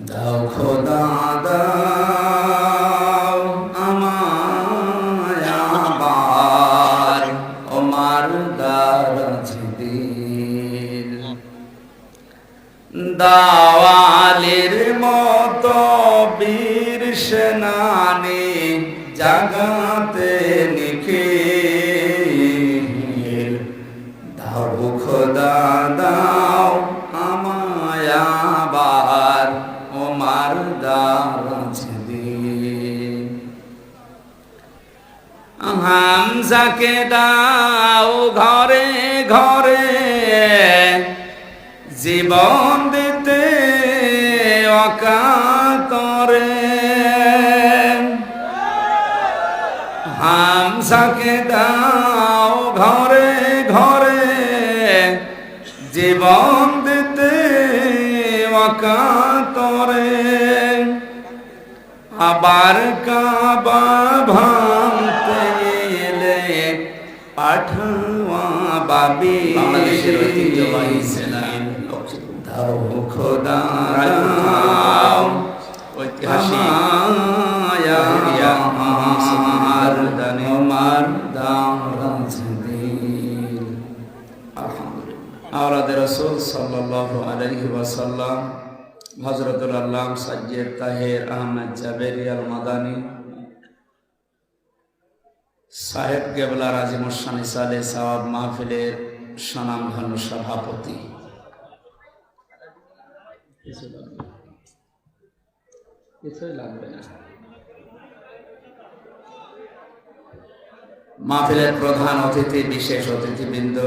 দাও খোদা দাও আমায় আবার ওমার দারাজ দিল দাওয়ালের মতো বীর সেনানি জাগাতে নিখিল দাও খোদা দাও আমায় আবার ওমার দারাজ দিল হামজাকে দাও ঘরে ঘরে জীবন দিতে অকাতরে হামজাকে দাও ঘরে ঘরে জীবন দিতে অকাতরে আবার কাবা ভাঙতে এলে পাঠাওয়া বাবি বাংলাদেশের ঐতিহ্যবাহী সেনা দাও খোদা দাও ঐতিহাসিক আমার দারাজ দিল। আলহামদুলিল্লাহ আওলাদে রাসূল সাল্লাল্লাহু আলাইহি ওয়াসাল্লাম হযরতুল আল্লামা সাজ্জাদ তাহের আহমদ জাবেরি আল মাদানী সাহেব কেবলা রাজিমুসান ইসালে সওয়াব মাহফিলের স্বনামধন্য সভাপতি, কিছুই লাগবে না, মাহফিলের প্রধান অতিথি, বিশেষ অতিথিবৃন্দ,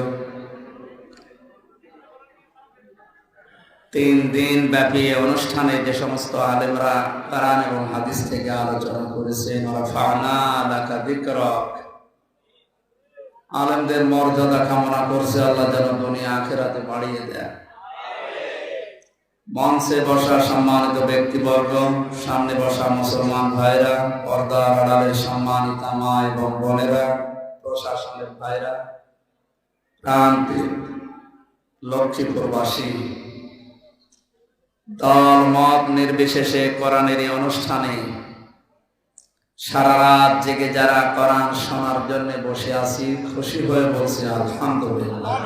3 দিন ব্যাপী অনুষ্ঠানে যে সমস্ত আলেমরা কোরআন এবং হাদিস থেকে আলোচনা করেছেন, রাফা'না লাকা যিকরাক, আলেমদের মর্যাদা কামনা করছে আল্লাহ যেন দুনিয়া আখিরাতে বাড়িয়ে দেয়। মঞ্চে বসা সম্মানিত ব্যক্তিবর্গ, সামনে বসা মুসলমান ভাইরা, পর্দার আড়ালের সম্মানিত মা এবং বোনেরা, প্রশাসনের ভাইরা, প্রান্তিক লক্ষ্মীপুরবাসী, দল মত নির্বিশেষে কোরআনের এই অনুষ্ঠানে সারা রাত জেগে যারা কোরআন শোনার জন্য বসে আছি, খুশি হয়ে বলছি আলহামদুলিল্লাহ।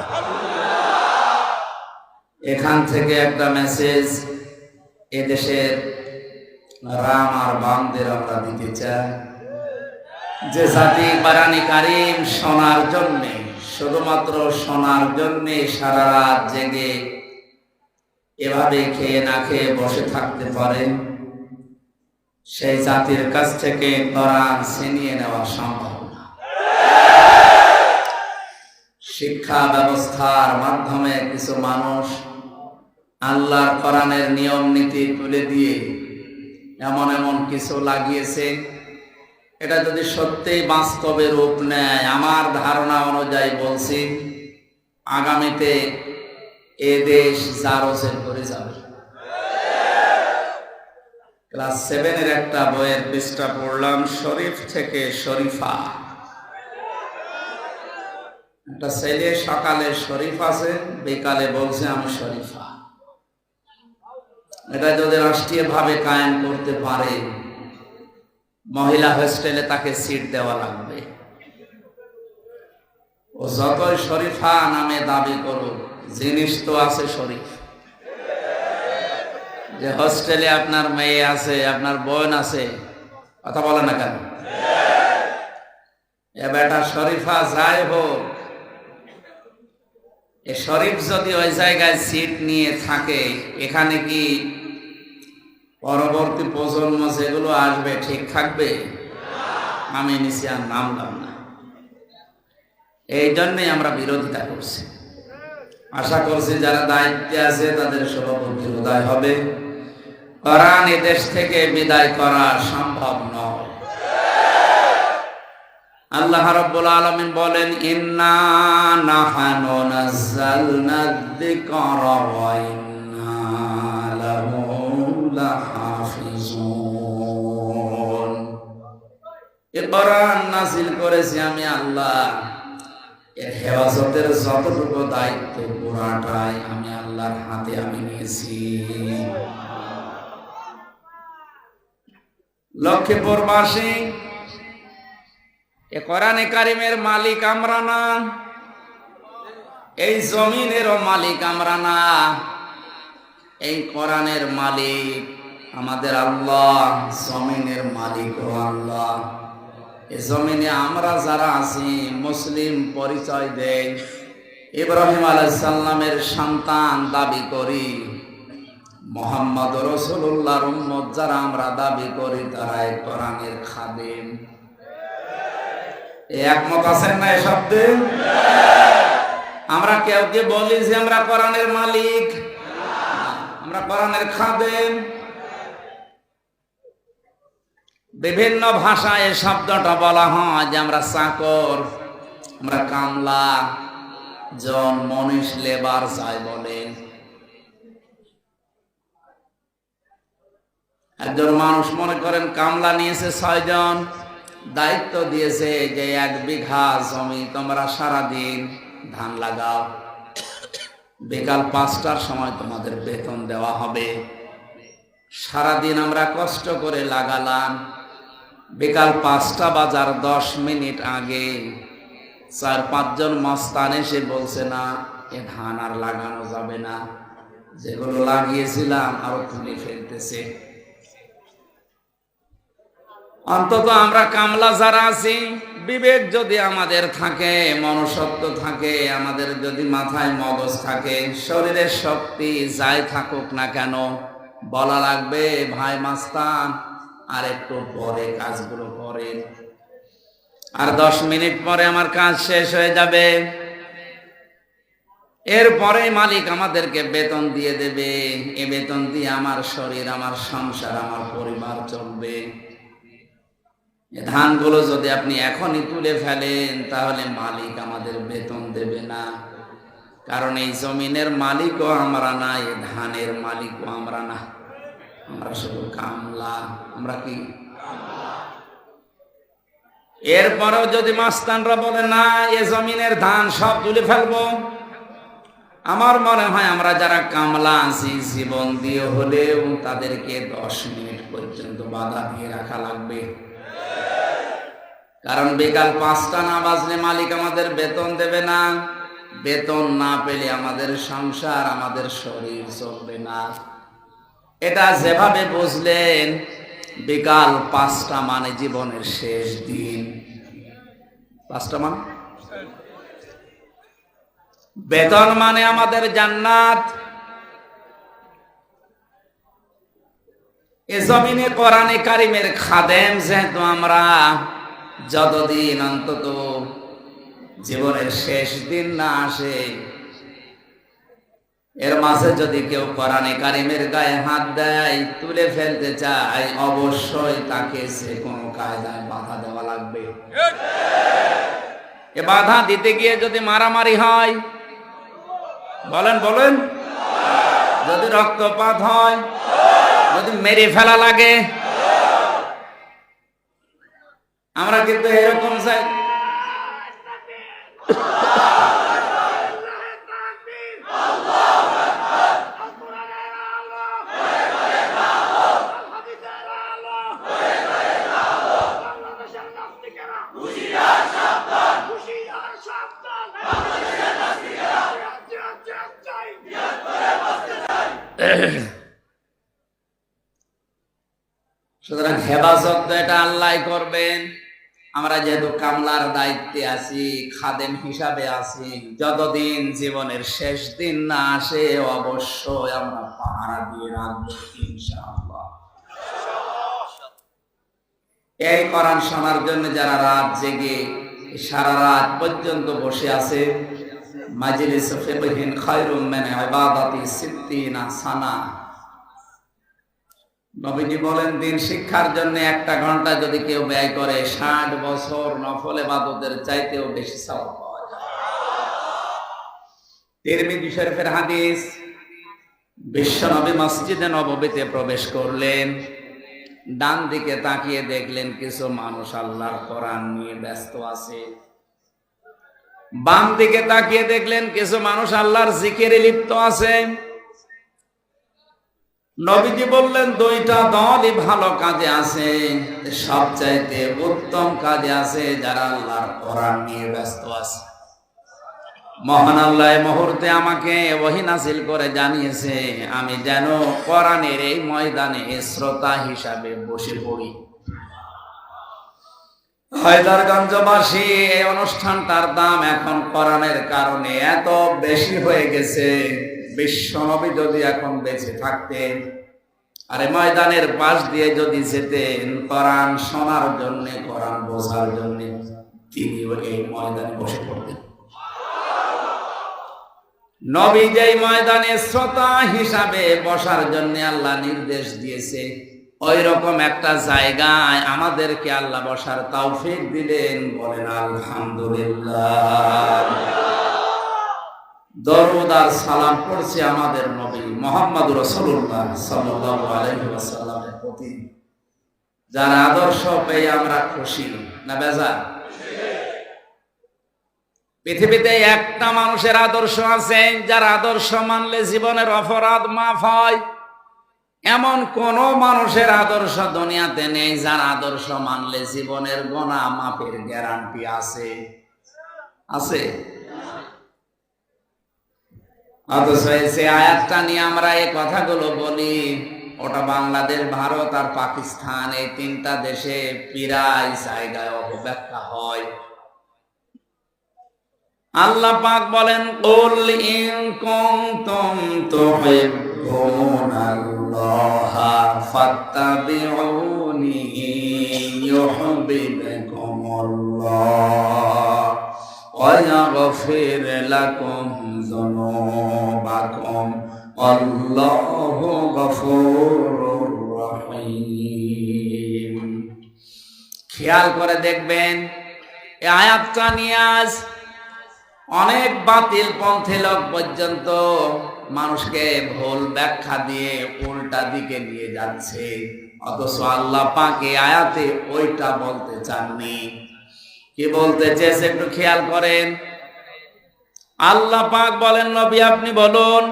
এখান থেকে একটা মেসেজ এদেশের রাম আর বামদের আমরা দিতে চাই যে জাতি কোরআনে কারীম শোনার জন্য, শুধুমাত্র শোনার জন্য সারা রাত জেগে এভাবে খেয়ে না খেয়ে বসে থাকতে পারে, সেই জাতির কাছ থেকে কোরআন ছিনিয়ে নেওয়া সম্ভব না। শিক্ষা ব্যবস্থার মাধ্যমে কিছু মানুষ আল্লাহর কোরআনের নিয়ম নীতি তুলে দিয়ে এমন এমন কিছু লাগিয়েছে, এটা যদি সত্যিই বাস্তবে রূপ নেয়, আমার ধারণা অনুযায়ী বলছি, আগামীতে এ দেশ জারজের করে যাবে। ক্লাস 7-এর একটা বইয়ের পৃষ্ঠা পড়লাম, শরীফ থেকে শরীফা। একটা ছেলে সকালে শরীফ আছে, বিকালে বলছে আমি শরীফা। এটা যদি রাষ্ট্রীয় ভাবে কায়েম করতে পারে, মহিলা হোস্টেলে তাকে সিট দেওয়া লাগবে। ও যতই শরীফা নামে দাবি করুক, জিনিস তো আছে শরীফ। যে হোস্টেলে আপনার মেয়ে আছে, আপনার বোন আছে, কথা বলে না কেন? এ বেটা শরীফা যাই হোক, এ শরীফ যদি ওই জায়গায় সিট নিয়ে থাকে, এখানে কি পরবর্তী প্রজন্ম যেগুলো আসবে ঠিক থাকবে? আমি নিচে আর নামলাম না। এই জন্যই আমরা বিরোধিতা করছি। আশা করছি যারা দায়িত্বে আছে তাদের সভাপতি উদয় হবে। কোরআন এ দেশ থেকে বিদায় করা সম্ভব নয়। আল্লাহ রাব্বুল আলামিন বলেন, ইন্না নাহনু নাযালনা যিকরা ওয়া ইন্না লাহু লাহাফিজুন। এ কোরআন নাযিল করেছি আমি আল্লাহ, এর হেফাজতের যতটুকু দায়িত্ব পুরাটাই আমি আল্লাহর হাতে আমি নিয়েছি। লক্ষ্মীপুরবাসী, এ কোরআনে কারিমের মালিক আমরা না, এই জমিনেরও মালিক আমরা না, এই কোরআনের মালিক আমাদের আল্লাহ, জমিনের মালিকও আল্লাহ। এই জমিনে আমরা যারা আছি মুসলিম পরিচয় দেই, ইব্রাহিম আলাইহিস সালামের সন্তান দাবি করি, মুহাম্মদ রাসূলুল্লাহর উম্মত যারা আমরা দাবি করি, তারা এই কোরআনের খাদেম। একমত আছেন না এই শব্দে? আমরা কেউ কে বলি যে আমরা কোরআনের মালিক? আমরা কোরআনের খাদেম। বিভিন্ন ভাষায় এই শব্দটা বলা হয় যে আমরা চাকর, আমরা কামলা, জন, মনীষ, লেবার যাই বলে। একজন মানুষ মনে করেন কামলা নিয়েছে 6 জন, দায়িত্ব দিয়েছে যে 1 বিঘা জমি তোমরা সারাদিন ধান লাগাও, বিকাল 5টার সময় তোমাদের বেতন দেওয়া হবে। সারাদিন আমরা কষ্ট করে লাগালাম, বিকাল 5টা বাজার 10 মিনিট আগে 4-5 জন মস্তান এসে বলছে না, এ ধান আর লাগানো যাবে না, যেগুলো লাগিয়েছিলাম আরো তুলে ফেলতেছে। অন্তত আমরা কামলা যারা আছি, বিবেক যদি আমাদের থাকে, মনুষ্যত্ব থাকে, আমাদের যদি মাথায় মগজ থাকে, শরীরের শক্তি যাই থাকুক না কেন, বলা লাগবে ভাই মাস্তান আর একটু পরে কাজগুলো করেন, আর 10 মিনিট পরে আমার কাজ শেষ হয়ে যাবে। এরপরে মালিক আমাদেরকে বেতন দিয়ে দেবে। এ বেতন দিয়ে আমার শরীর, আমার সংসার, আমার পরিবার চলবে। ধানগুলো যদি আপনি এখনই তুলে ফেলেন, তাহলে মালিক আমাদের বেতন দেবে না, কারণ এই জমিনের মালিকও আমরা না, এই ধানের মালিকও আমরা না, আমরা শুধু কামলা। আমরা কি? এরপরেও যদি মাস্তানরা বলে না, এ জমিনের ধান সব তুলে ফেলবো, আমার মনে হয় আমরা যারা কামলা আছি, জীবন দিয়ে হলেও তাদেরকে 10 মিনিট পর্যন্ত বাধা দিয়ে রাখা লাগবে। কারণ বিকাল 5টা না বাজলে মালিক আমাদের বেতন দেবে না। বেতন না পেলে আমাদের সংসার, আমাদের শরীর চলবে না। এটা যেভাবে বুঝলেন, বিকাল 5টা মানে জীবনের শেষ দিন। 5টা মানে বেতন মানে আমাদের জান্নাত। এ জমিনে কোরআনে কারিমের খাদেম যেহেতু আমরা, যতদিন অন্তত জীবনের শেষ দিন না আসে, এর মাঝে যদি কেউ কোরআনে কারিমের গায়ে হাত দেয়, তুলে ফেলতে চায়, অবশ্যই তাকে যে কোনো কায়দায় বাধা দেওয়া লাগবে। এ বাধা দিতে গিয়ে যদি মারামারি হয়, বলেন বলেন, যদি রক্তপাত হয়, যদি মেরে ফেলা লাগে, আমরা কিন্তু এরকম চাই। সুতরাং হেফাজত এটা আল্লাহ করবেন। আমরা যেহেতু কামলার দায়িত্বে আছি, খাদেম হিসাবে আছি, যতদিন জীবনের শেষ দিন না আসে, অবশ্যই আমরা পাহারা দিয়ে রাখবো ইনশাআল্লাহ। এই কোরআন শোনার জন্য যারা রাত জেগে সারা রাত পর্যন্ত বসে আছে, মাজলিস ফিকহিন খায়রুম মিন ইবাদাতি 60 সানা। নবীজি বলেন, দিন শিক্ষার জন্য 1টা ঘন্টা যদি কেউ ব্যয় করে, 60 বছর নফল ইবাদতের চাইতেও বেশি সওয়াব পাওয়া যায়। তিরমিজি শরীফের হাদিস, বিশ্বনবী মসজিদে নববীতে প্রবেশ করলেন, ডান দিকে তাকিয়ে দেখলেন কিছু মানুষ আল্লাহর কোরআন নিয়ে ব্যস্ত আছে। বাম দিকে তাকিয়ে দেখলেন কিছু মানুষ আল্লাহর জিকিরে লিপ্ত আছে। নবীজি বললেন দুইটা দলই ভালো কাজে আছে, সবচাইতে উত্তম কাজে আছে যারা আল্লাহর কোরআন নিয়ে ব্যস্ত আছে। মহান আল্লাহ এই মুহূর্তে আমাকে ওহী নাযিল করে জানিয়েছে আমি যেন কোরআনের এই ময়দানে শ্রোতা হিসাবে বসে পড়ি। হায়দারগঞ্জবাসী, এই অনুষ্ঠানটার দাম এখন কোরআনের কারণে এত বেশি হয়ে গেছে, বিশ্বনবী যদি এখন বেঁচে থাকতেন আর এই ময়দানের পাশ দিয়ে যদি যেতেন কোরআন শোনার জন্য, কোরআন বোঝার জন্য, তিনিও এই ময়দানে বসে পড়তেন। নবী যেই ময়দানে শ্রোতা হিসাবে বসার জন্য আল্লাহ নির্দেশ দিয়েছে, ওই রকম একটা জায়গায় আমাদেরকে আল্লাহ বসার তৌফিক দিলেন। বলেন আলহামদুলিল্লাহ। দরুদ আর সালাম পড়ছি আমাদের নবী মুহাম্মদুর রাসূলুল্লাহ সাল্লাল্লাহু আলাইহি ওয়াসাল্লামের প্রতি, যার আদর্শ পেয়ে আমরা খুশি না বেজার? পৃথিবীতে একটা মানুষের আদর্শ আছে যার আদর্শ মানলে জীবনের অপরাধ মাফ হয়। এমন কোন মানুষের আদর্শ দুনিয়াতে নেই যার আদর্শ মানলে জীবনের গুনাহ মাফের গ্যারান্টি আছে। আছে? অথচ এই আয়াতটা নিয়ে আমরা এই কথাগুলো বলি, ওটা বাংলাদেশ, ভারত আর পাকিস্তান, এই তিনটা দেশে প্রায় জায়গায় অপব্যাখ্যা হয়। আল্লাহ পাক বলেন কুল ইন কুনতুম তুহিব্বুনাল্লাহা ফাত্তাবিউনি ইউহিব্বুকুমুল্লাহ ওয়া ইয়াগফির লাকুম যুনুবাকুম আল্লাহু গফুরুর রহিম। খেয়াল করে দেখবেন এই আয়াতটা নিয়ে আজ অনেক বাতিল পন্থী লোক পর্যন্ত মানুষকে ভুল ব্যাখ্যা দিয়ে উল্টা দিকে নিয়ে যাচ্ছে, অথচ আল্লাহ পাক এই আয়াতে ওইটা বলতে চাননি। কি বলতে চেয়েছে একটু খেয়াল করেন। আল্লাহ পাক বলেন নবী আপনি বলুন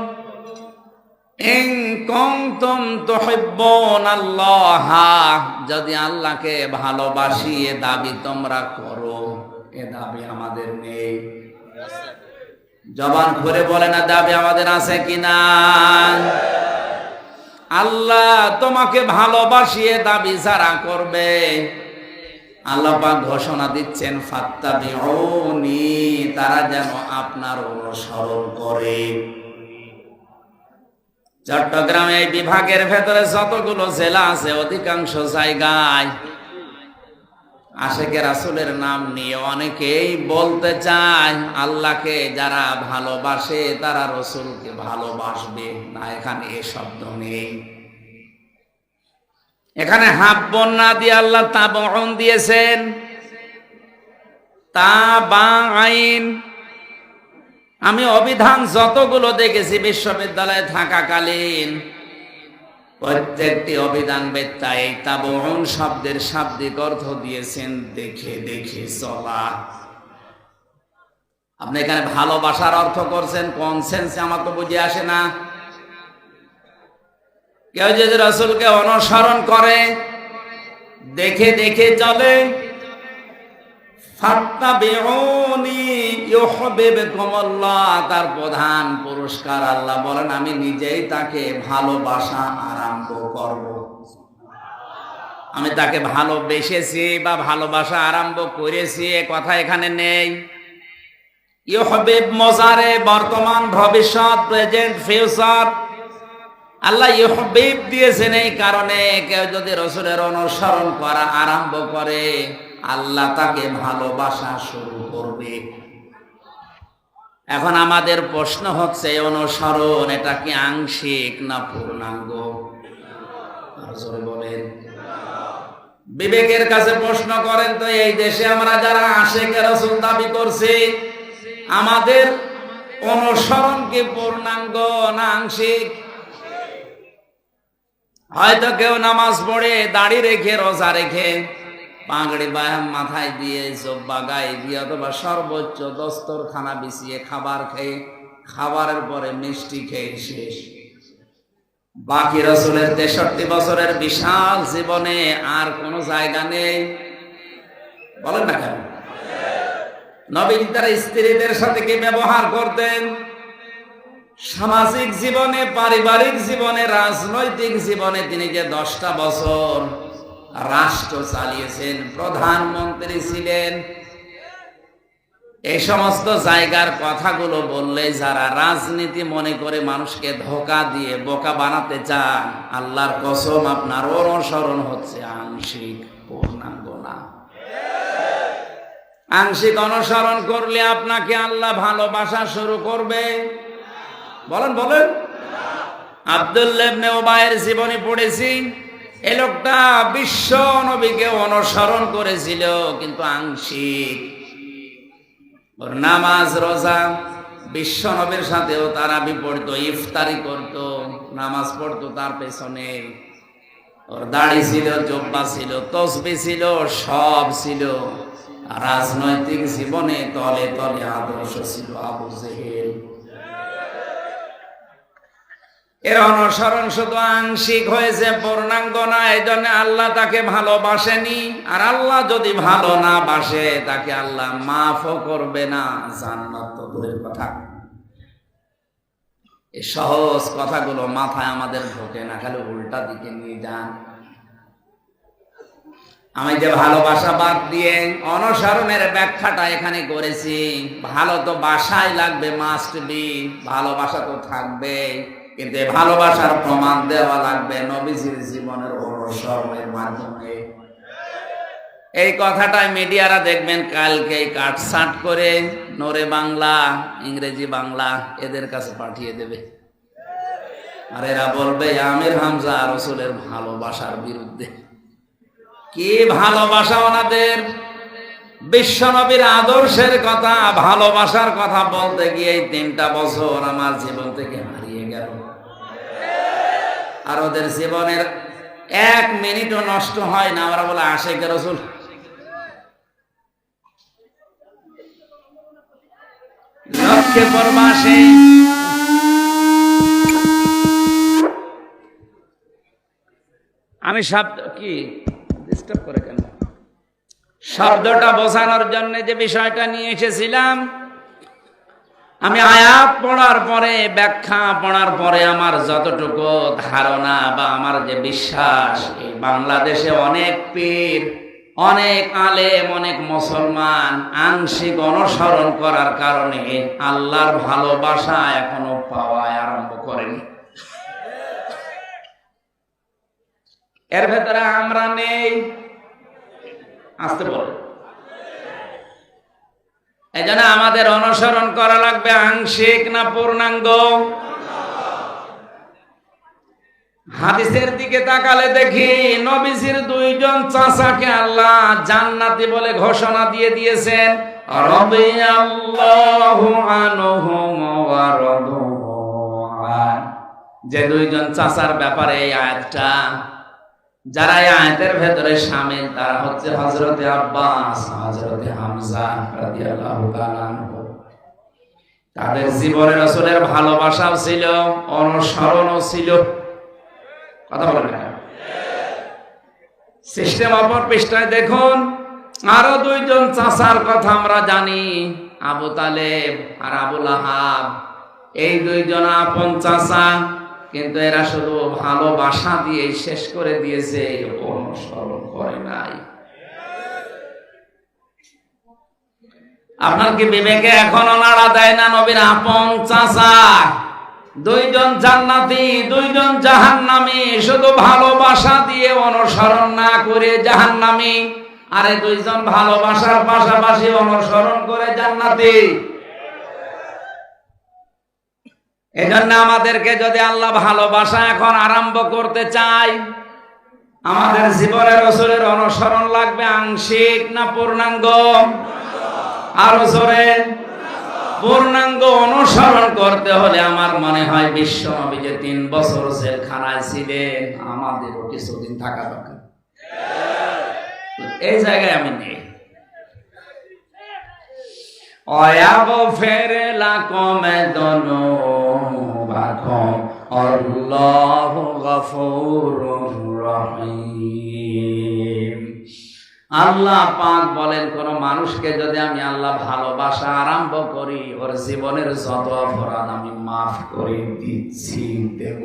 ইন কুনতুম তুহিব্বুনাল্লাহ, যদি আল্লাহকে ভালোবাসি এ দাবি তোমরা করো। এ দাবি আমাদের নেই। জবান খুলে বলে না দাবি আমাদের আছে কিনা? আল্লাহ তোমাকে ভালোবাসিয়ে দাবি যারা করবে, আল্লাহ পাক ঘোষণা দিচ্ছেন ফাত্তাবিউনি, তারা যেন আপনার অনুসরণ করে। চট্টগ্রামে এই বিভাগের ভেতরে যতগুলো জেলা আছে অধিকাংশ জায়গায় আশেকে রাসূলের নাম নিয়ে অনেকেই বলতে চায় আল্লাহকে যারা ভালোবাসে তারা রাসূলকে ভালোবাসবে না। এখানে এ শব্দ নেই। এখানে হাব্বুন না দিয়ে আল্লাহ তাবউন দিয়েছেন। তাবাইন। আমি অভিধান যতগুলো দেখেছি বিশ্ববিদ্যালয়ে থাকাকালীন, প্রত্যেকটি অভিধান বেত্তা এই তাবউন শব্দের শাব্দিক অর্থ দিয়েছেন দেখে দেখে চলা। আপনি এখানে ভালোবাসার অর্থ করছেন কোন সেন্সে আমার তো বুঝে আসে না। কেউ যদি রাসূলকে অনুসরণ করে, দেখে দেখে চলে, ফাত্তাবিউনি ইউহিব্বুকুমুল্লাহ, তার প্রধান পুরস্কার আল্লাহ বলেন আমি নিজেই তাকে ভালোবাসা আরম্ভ করব। আমি তাকে ভালোবেসেছি বা ভালোবাসা আরম্ভ করেছি এ কথা এখানে নেই। ইউহিব্ব মুজারে, বর্তমান, ভবিষ্যৎ, প্রেজেন্ট, ফিউচার। আল্লাহ ইউহিব্ব দিয়েছেন এই কারণে কেউ যদি রাসূলের অনুসরণ করা আরম্ভ করে আল্লাহ তাকে ভালোবাসা শুরু করবে। এখন আমাদের প্রশ্ন হচ্ছে অনুসরণ এটা কি আংশিক না পূর্ণাঙ্গ? বলেন। বিবেকের কাছে প্রশ্ন করেন তো, এই দেশে আমরা যারা আশিকে রাসূল দাবি করছি আমাদের অনুসরণ কি পূর্ণাঙ্গ না আংশিক? হয়তো কেউ নামাজ পড়ে, দাড়ি রেখে, রোজা রেখে, পাগড়ি বায়াম মাথায় দিয়ে, জব্বা গায়ে দিয়ে, অথবা সর্বোচ্চ দস্তরখানা বিছিয়ে খাবার খেয়ে, খাবারের পরে মিষ্টি খেয়ে শেষ। বাকি রাসূলের 63 বছরের বিশাল জীবনে আর কোন জায়গা নেই, বলেন না কেন? নবী তার স্ত্রীদের সাথে কি ব্যবহার করতেন? সামাজিক জীবনে, পারিবারিক জীবনে, রাজনৈতিক জীবনে তিনি যে 10টা বছর রাষ্ট্র চালিয়েছেন, প্রধানমন্ত্রী ছিলেন, এই সমস্ত জায়গার কথাগুলো বললে যারা রাজনীতি মনে করে মানুষকে ধোঁকা দিয়ে বোকা বানাতে চান, আল্লাহর কসম আপনার অনুসরণ হচ্ছে আংশিক, পূর্ণাঙ্গ না। আংশিক অনুসরণ করলে আপনাকে আল্লাহ ভালোবাসা শুরু করবে। বলেন বলেন। আব্দুল্লাহ ইবনে উবাইয়ের জীবনী পড়েছি। এই লোকটা বিশ্ব নবীকে অনুসরণ করেছিল, কিন্তু আংশিক। ওর নামাজ রোজা বিশ্ব নবীর সাথেও তারাবি পড়তো, ইফতারি করতো, নামাজ পড়তো তার পেছনে। ওর দাড়ি ছিল, জুব্বা ছিল, তসবিহ ছিল, সব ছিল। রাজনৈতিক জীবনে তলে তলে আদর্শ ছিল আবু জেহেল। এর অনুসরণ শুধু আংশিক হয়েছে, পূর্ণাঙ্গ না। এই জন্য আল্লাহ তাকে ভালোবাসেনি। আর আল্লাহ যদি ভালো না বাসে, তাকে আল্লাহ মাফও করবে না, জান্নাত তো দূরের কথা। এই সহজ কথাগুলো মাথায় আমাদের ঢোকে না, খালি উল্টা দিকে নিয়ে যান। আমি যে ভালোবাসা বাদ দিয়ে অনুসরণের ব্যাখ্যাটা এখানে করেছি, ভালো তো বাসায় লাগবে, মাস্ট বি, ভালোবাসা তো থাকবে, কিন্তু ভালোবাসার প্রমাণ দেওয়া লাগবে নবীজির জীবনের অনুসরণের মাধ্যমে। এই কথাটাই মিডিয়ারা দেখবেন কালকে কাটছাট করে নরে বাংলা, ইংরেজি বাংলা এদের কাছে পাঠিয়ে দেবে, আর এরা বলবে আমির হামজা রাসূলের ভালোবাসার বিরুদ্ধে। কি ভালোবাসা ওনাদের! বিশ্ব নবীর আদর্শের কথা, ভালোবাসার কথা বলতে গিয়ে 3টা বছর আমার জীবন থেকে হারিয়ে গেল। আর ওদের জীবনের 1 মিনিটও নষ্ট হয় না। আমরা বলে আশিক রাসূল। লক্ষ্যে পরবাসে আমি শব্দ কি ডিস্টার্ব করে কেন? শব্দটা বোঝানোর জন্য যে বিষয়টা নিয়ে এসেছিলাম, আমি আয়াত পড়ার পরে, ব্যাখ্যা পড়ার পরে আমার যতটুকু ধারণা বা আমার যে বিশ্বাস, এই বাংলাদেশে অনেক পীর, অনেক আলেম, অনেক মুসলমান আংশিক অনুসরণ করার কারণে আল্লাহর ভালোবাসা এখনো পাওয়া আরম্ভ করেনি। এর ভেতরে আমরা নেই, আসতে বলে। এজন্য আমাদের অনুসরণ করা লাগবে আংশিক না পূর্ণাঙ্গ। হাদিসের দিকে তাকালে দেখি নবীজির 2 জন চাচাকে আল্লাহ জান্নাতি বলে ঘোষণা দিয়ে দিয়েছেন। রাদিয়াল্লাহু আনহুম ওয়া রাদু আন। যে 2 জন চাচার ব্যাপারে এই আয়াতটা, যারা এই আয়াতের ভেতরে শামিল, তারা হচ্ছে হযরতে আব্বাস, হযরতে হামজা রাদিয়াল্লাহু তাআলা আনহু। তাদের জীবনে রাসূলের ভালোবাসাও ছিল, অনুসরণও ছিল। কথা বলেন না? সিস্টেম অপর পৃষ্ঠায় দেখুন, আরো 2 জন চাচার কথা আমরা জানি, আবু তালেব আর আবু লাহাব। এই 2 জন আপন চাচা, কিন্তু এরা শুধু ভালোবাসা দিয়ে শেষ করে দিয়েছে, অনুসরণ করে নাই। আপনার কি বিবেকে এখনো নাড়া দেয় না? নবীর আপন চাচা 2 জন জান্নাতি, 2 জন জাহান্নামী, শুধু ভালোবাসা দিয়ে অনুসরণ না করে জাহান্নামী। আরে 2 জন ভালোবাসার পাশাপাশি অনুসরণ করে জান্নাতি। এজন্য আমাদেরকে যদি আল্লাহ ভালোবাসা এখন আরম্ভ করতে চাই, আমাদের জীবনে রাসূলের অনুসরণ লাগবে আংশিক না পূর্ণাঙ্গ? আরো জোরে। পূর্ণাঙ্গ অনুসরণ করতে হলে আমার মনে হয় বিশ্ব নবী যে 3 বছর জেলখানায় ছিলেন, আমাদেরও কিছুদিন থাকা দরকার। এই জায়গায় আমি নেই। ويغفر لكم ذنوبكم আল্লাহু গফুরুর রহিম। আল্লাহ পাক বলেন, কোন মানুষকে যদি আমি আল্লাহ ভালোবাসা আরম্ভ করি, ওর জীবনের যত অপরাধ আমি মাফ করে দিচ্ছি, দেব।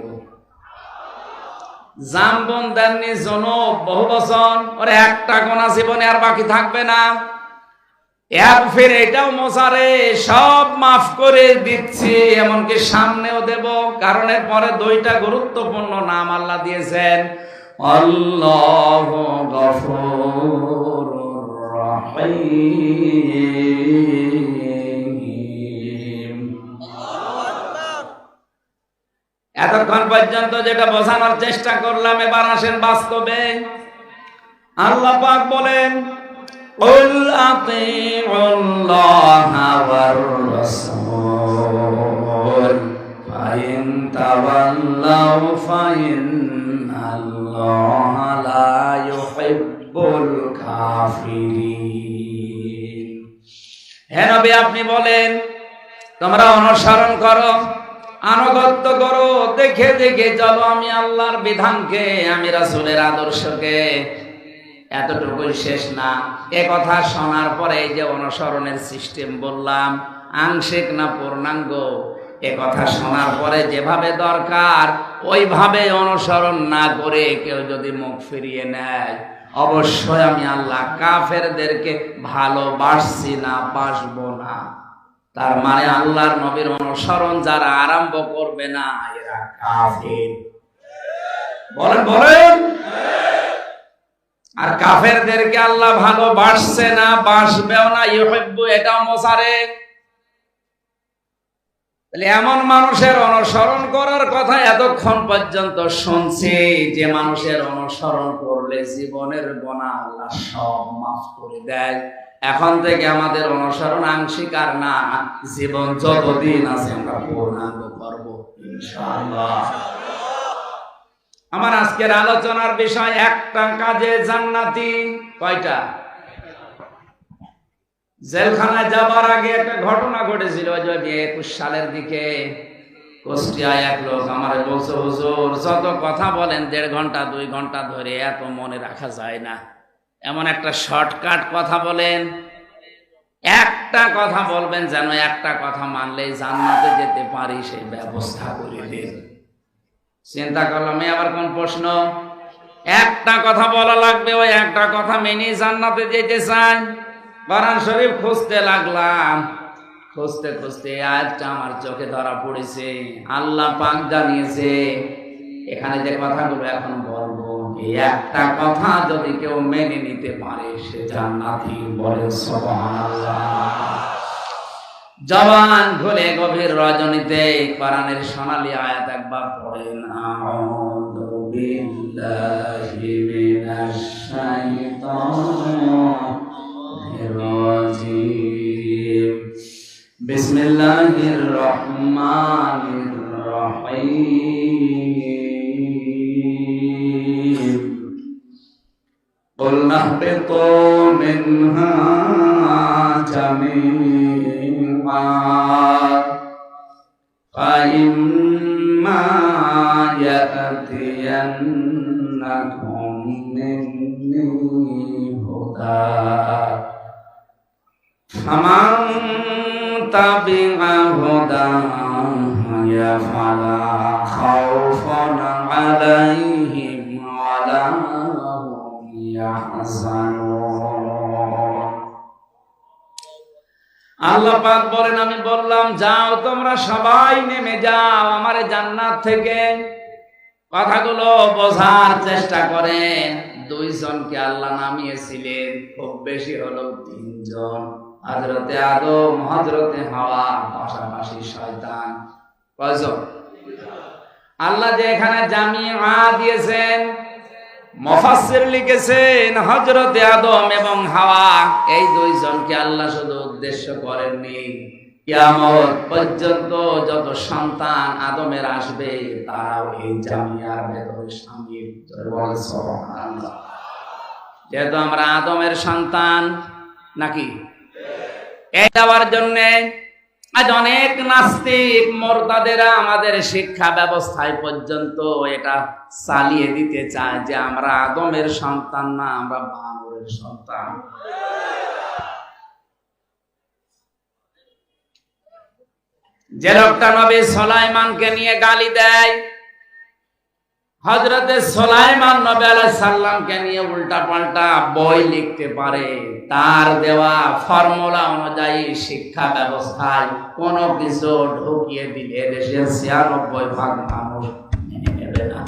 জামবন দেননি জনব বহু বছর, ওর একটা গোনা জীবনে আর বাকি থাকবে না। ফের এটাও মোসারে সব মাফ করে দিচ্ছি, এমনকি সামনেও দেব। কারণ এর পরে দুইটা গুরুত্বপূর্ণ নাম আল্লাহ দিয়েছেন, আল্লাহু গফুরুর রহিম। এতক্ষণ পর্যন্ত যেটা বোঝানোর চেষ্টা করলাম, এবার আসেন বাস্তবে। আল্লাহ পাক বলেন, কুল আতিউল্লাহা ওয়ার রাসূল ফাইন তাওয়াল্লাউ ফাইন্নাল্লাহা লা ইউহিব্বুল কাফিরিন। হে নবী, আপনি বলেন, তোমরা অনুসরণ করো, আনুগত্য করো, দেখে দেখে চলো আমি আল্লাহর বিধানকে, আমি রাসূলের আদর্শকে। এতটুকুই শেষ না, এ কথা শোনার পরে এই যে অনুসরণের সিস্টেম বললাম, আংশিক না পূর্ণাঙ্গ, এ কথা শোনার পরে যেভাবে দরকার ওইভাবে অনুসরণ না করে কেউ যদি মুখ ফিরিয়ে নেয়, অবশ্যই আমি আল্লাহ কাফেরদেরকে ভালোবাসছি না, বাসবো না। তার মানে আল্লাহর নবীর অনুসরণ যারা আরম্ভ করবে না, এরা কাফের। বলেন বলেন। আর কাফেরদেরকে আল্লাহ ভালোবাসছে না, বাসবেও না, ইউহিব্বু, এটাও মোসারে। তাহলে এমন মানুষের অনুসরণ করার কথা এতক্ষণ পর্যন্ত শুনছি, যে মানুষের অনুসরণ করলে জীবনের গুনাহ আল্লাহ সব মাফ করে দেয়। এখন থেকে আমাদের অনুসরণ আংশিক আর না, জীবন যতদিন আছে আমরা পূর্ণাঙ্গ করব ইনশাআল্লাহ। আমার আজকের আলোচনার বিষয়, একটা কাজে জান্নাতি। কয়টা? জেলখানায় যাবার আগে একটা ঘটনা ঘটেছিল, 2021 সালের দিকে। কুষ্টিয়ায় এক লোক আমার বলছে, হুজুর যত কথা বলেন 1.5 ঘন্টা 2 ঘন্টা ধরে, এত মনে রাখা যায় না। এমন একটা শর্টকাট কথা বলেন, একটা কথা বলবেন যেন একটা কথা মানলেই জান্নাতে যেতে পারি, সেই ব্যবস্থা করে দিন। চিন্তা করলাম, আবার কোন প্রশ্ন? একটা কথা বলা লাগবে, ওই একটা কথা মেনে জান্নাতে যেতে চান। কোরআন শরীফ খুঁজতে লাগলাম, খুঁজতে খুঁজতে আয়াতটা আমার চোখে ধরা পড়েছে। আল্লাহ পাক জানিয়েছে, এখানে যে কথাগুলো এখন বলবো, এই একটা কথা যদি কেউ মেনে নিতে পারে, সে জান্নাতি। বলে সুবহানাল্লাহ। জবান খুলে গভীর রজনীতে কোরআনের সোনালী আয়াত একবার পড়েন, আউযু বিল্লাহি মিনাশ শাইতানির রাজিম, বিসমিল্লাহির রহমানির রহিম, কুল নাহবিতু মিনহা জামিআ ফাইম্মা ইয়াতিয়ান্নাকুম মিন্নী হুদা ফামান তাবিআ হুদায়া ফালা খাউফুন আলাইহিম ওয়ালা হুম ইয়াহজানুন। আল্লাহ পাক বলেন, আমি বললাম যাও তোমরা সবাই নেমে যাও আমার জান্নাত থেকে। কথাগুলো বোঝার চেষ্টা করেন। 2 জনকে আল্লাহ নামিয়েছিলেন, খুব বেশি হলো 3 জন, হযরতে আদম, হযরতে হাওয়া, পাশাপাশি শয়তান। কয়জন? আল্লাহ যে এখানে জামিআ দিয়েছেন, মুফাসসির লিখেছেন হযরতে আদম এবং হাওয়া, এই 2 জনকে আল্লাহ শুধু উদ্দেশ্য করেননি, কিয়ামত পর্যন্ত যত সন্তান আদমের আসবে তারাও এই জামিয়ার ভেতরে শামিল। সুবহানাল্লাহ। যেহেতু আমরা আদমের সন্তান নাকি, এই দেওয়ার জন্য আজ অনেক নাস্তিক মোরতাদেরা আমাদের শিক্ষা ব্যবস্থায় পর্যন্ত এটা চালিয়ে দিতে চায় যে আমরা আদমের সন্তান না, আমরা বানরের সন্তান। যে লোকটা নবী সুলাইমানকে নিয়ে গালি দেয়, হযরতে সুলাইমান নবী আলাইহিস সালামকে নিয়ে উল্টা পাল্টা বই লিখতে পারে, তার দেওয়া ফর্মুলা অনুযায়ী শিক্ষা ব্যবস্থায় কোনো কিছু ঢুকিয়ে দিলে দেশের ৯৬% মানুষ মেনে নেবে না।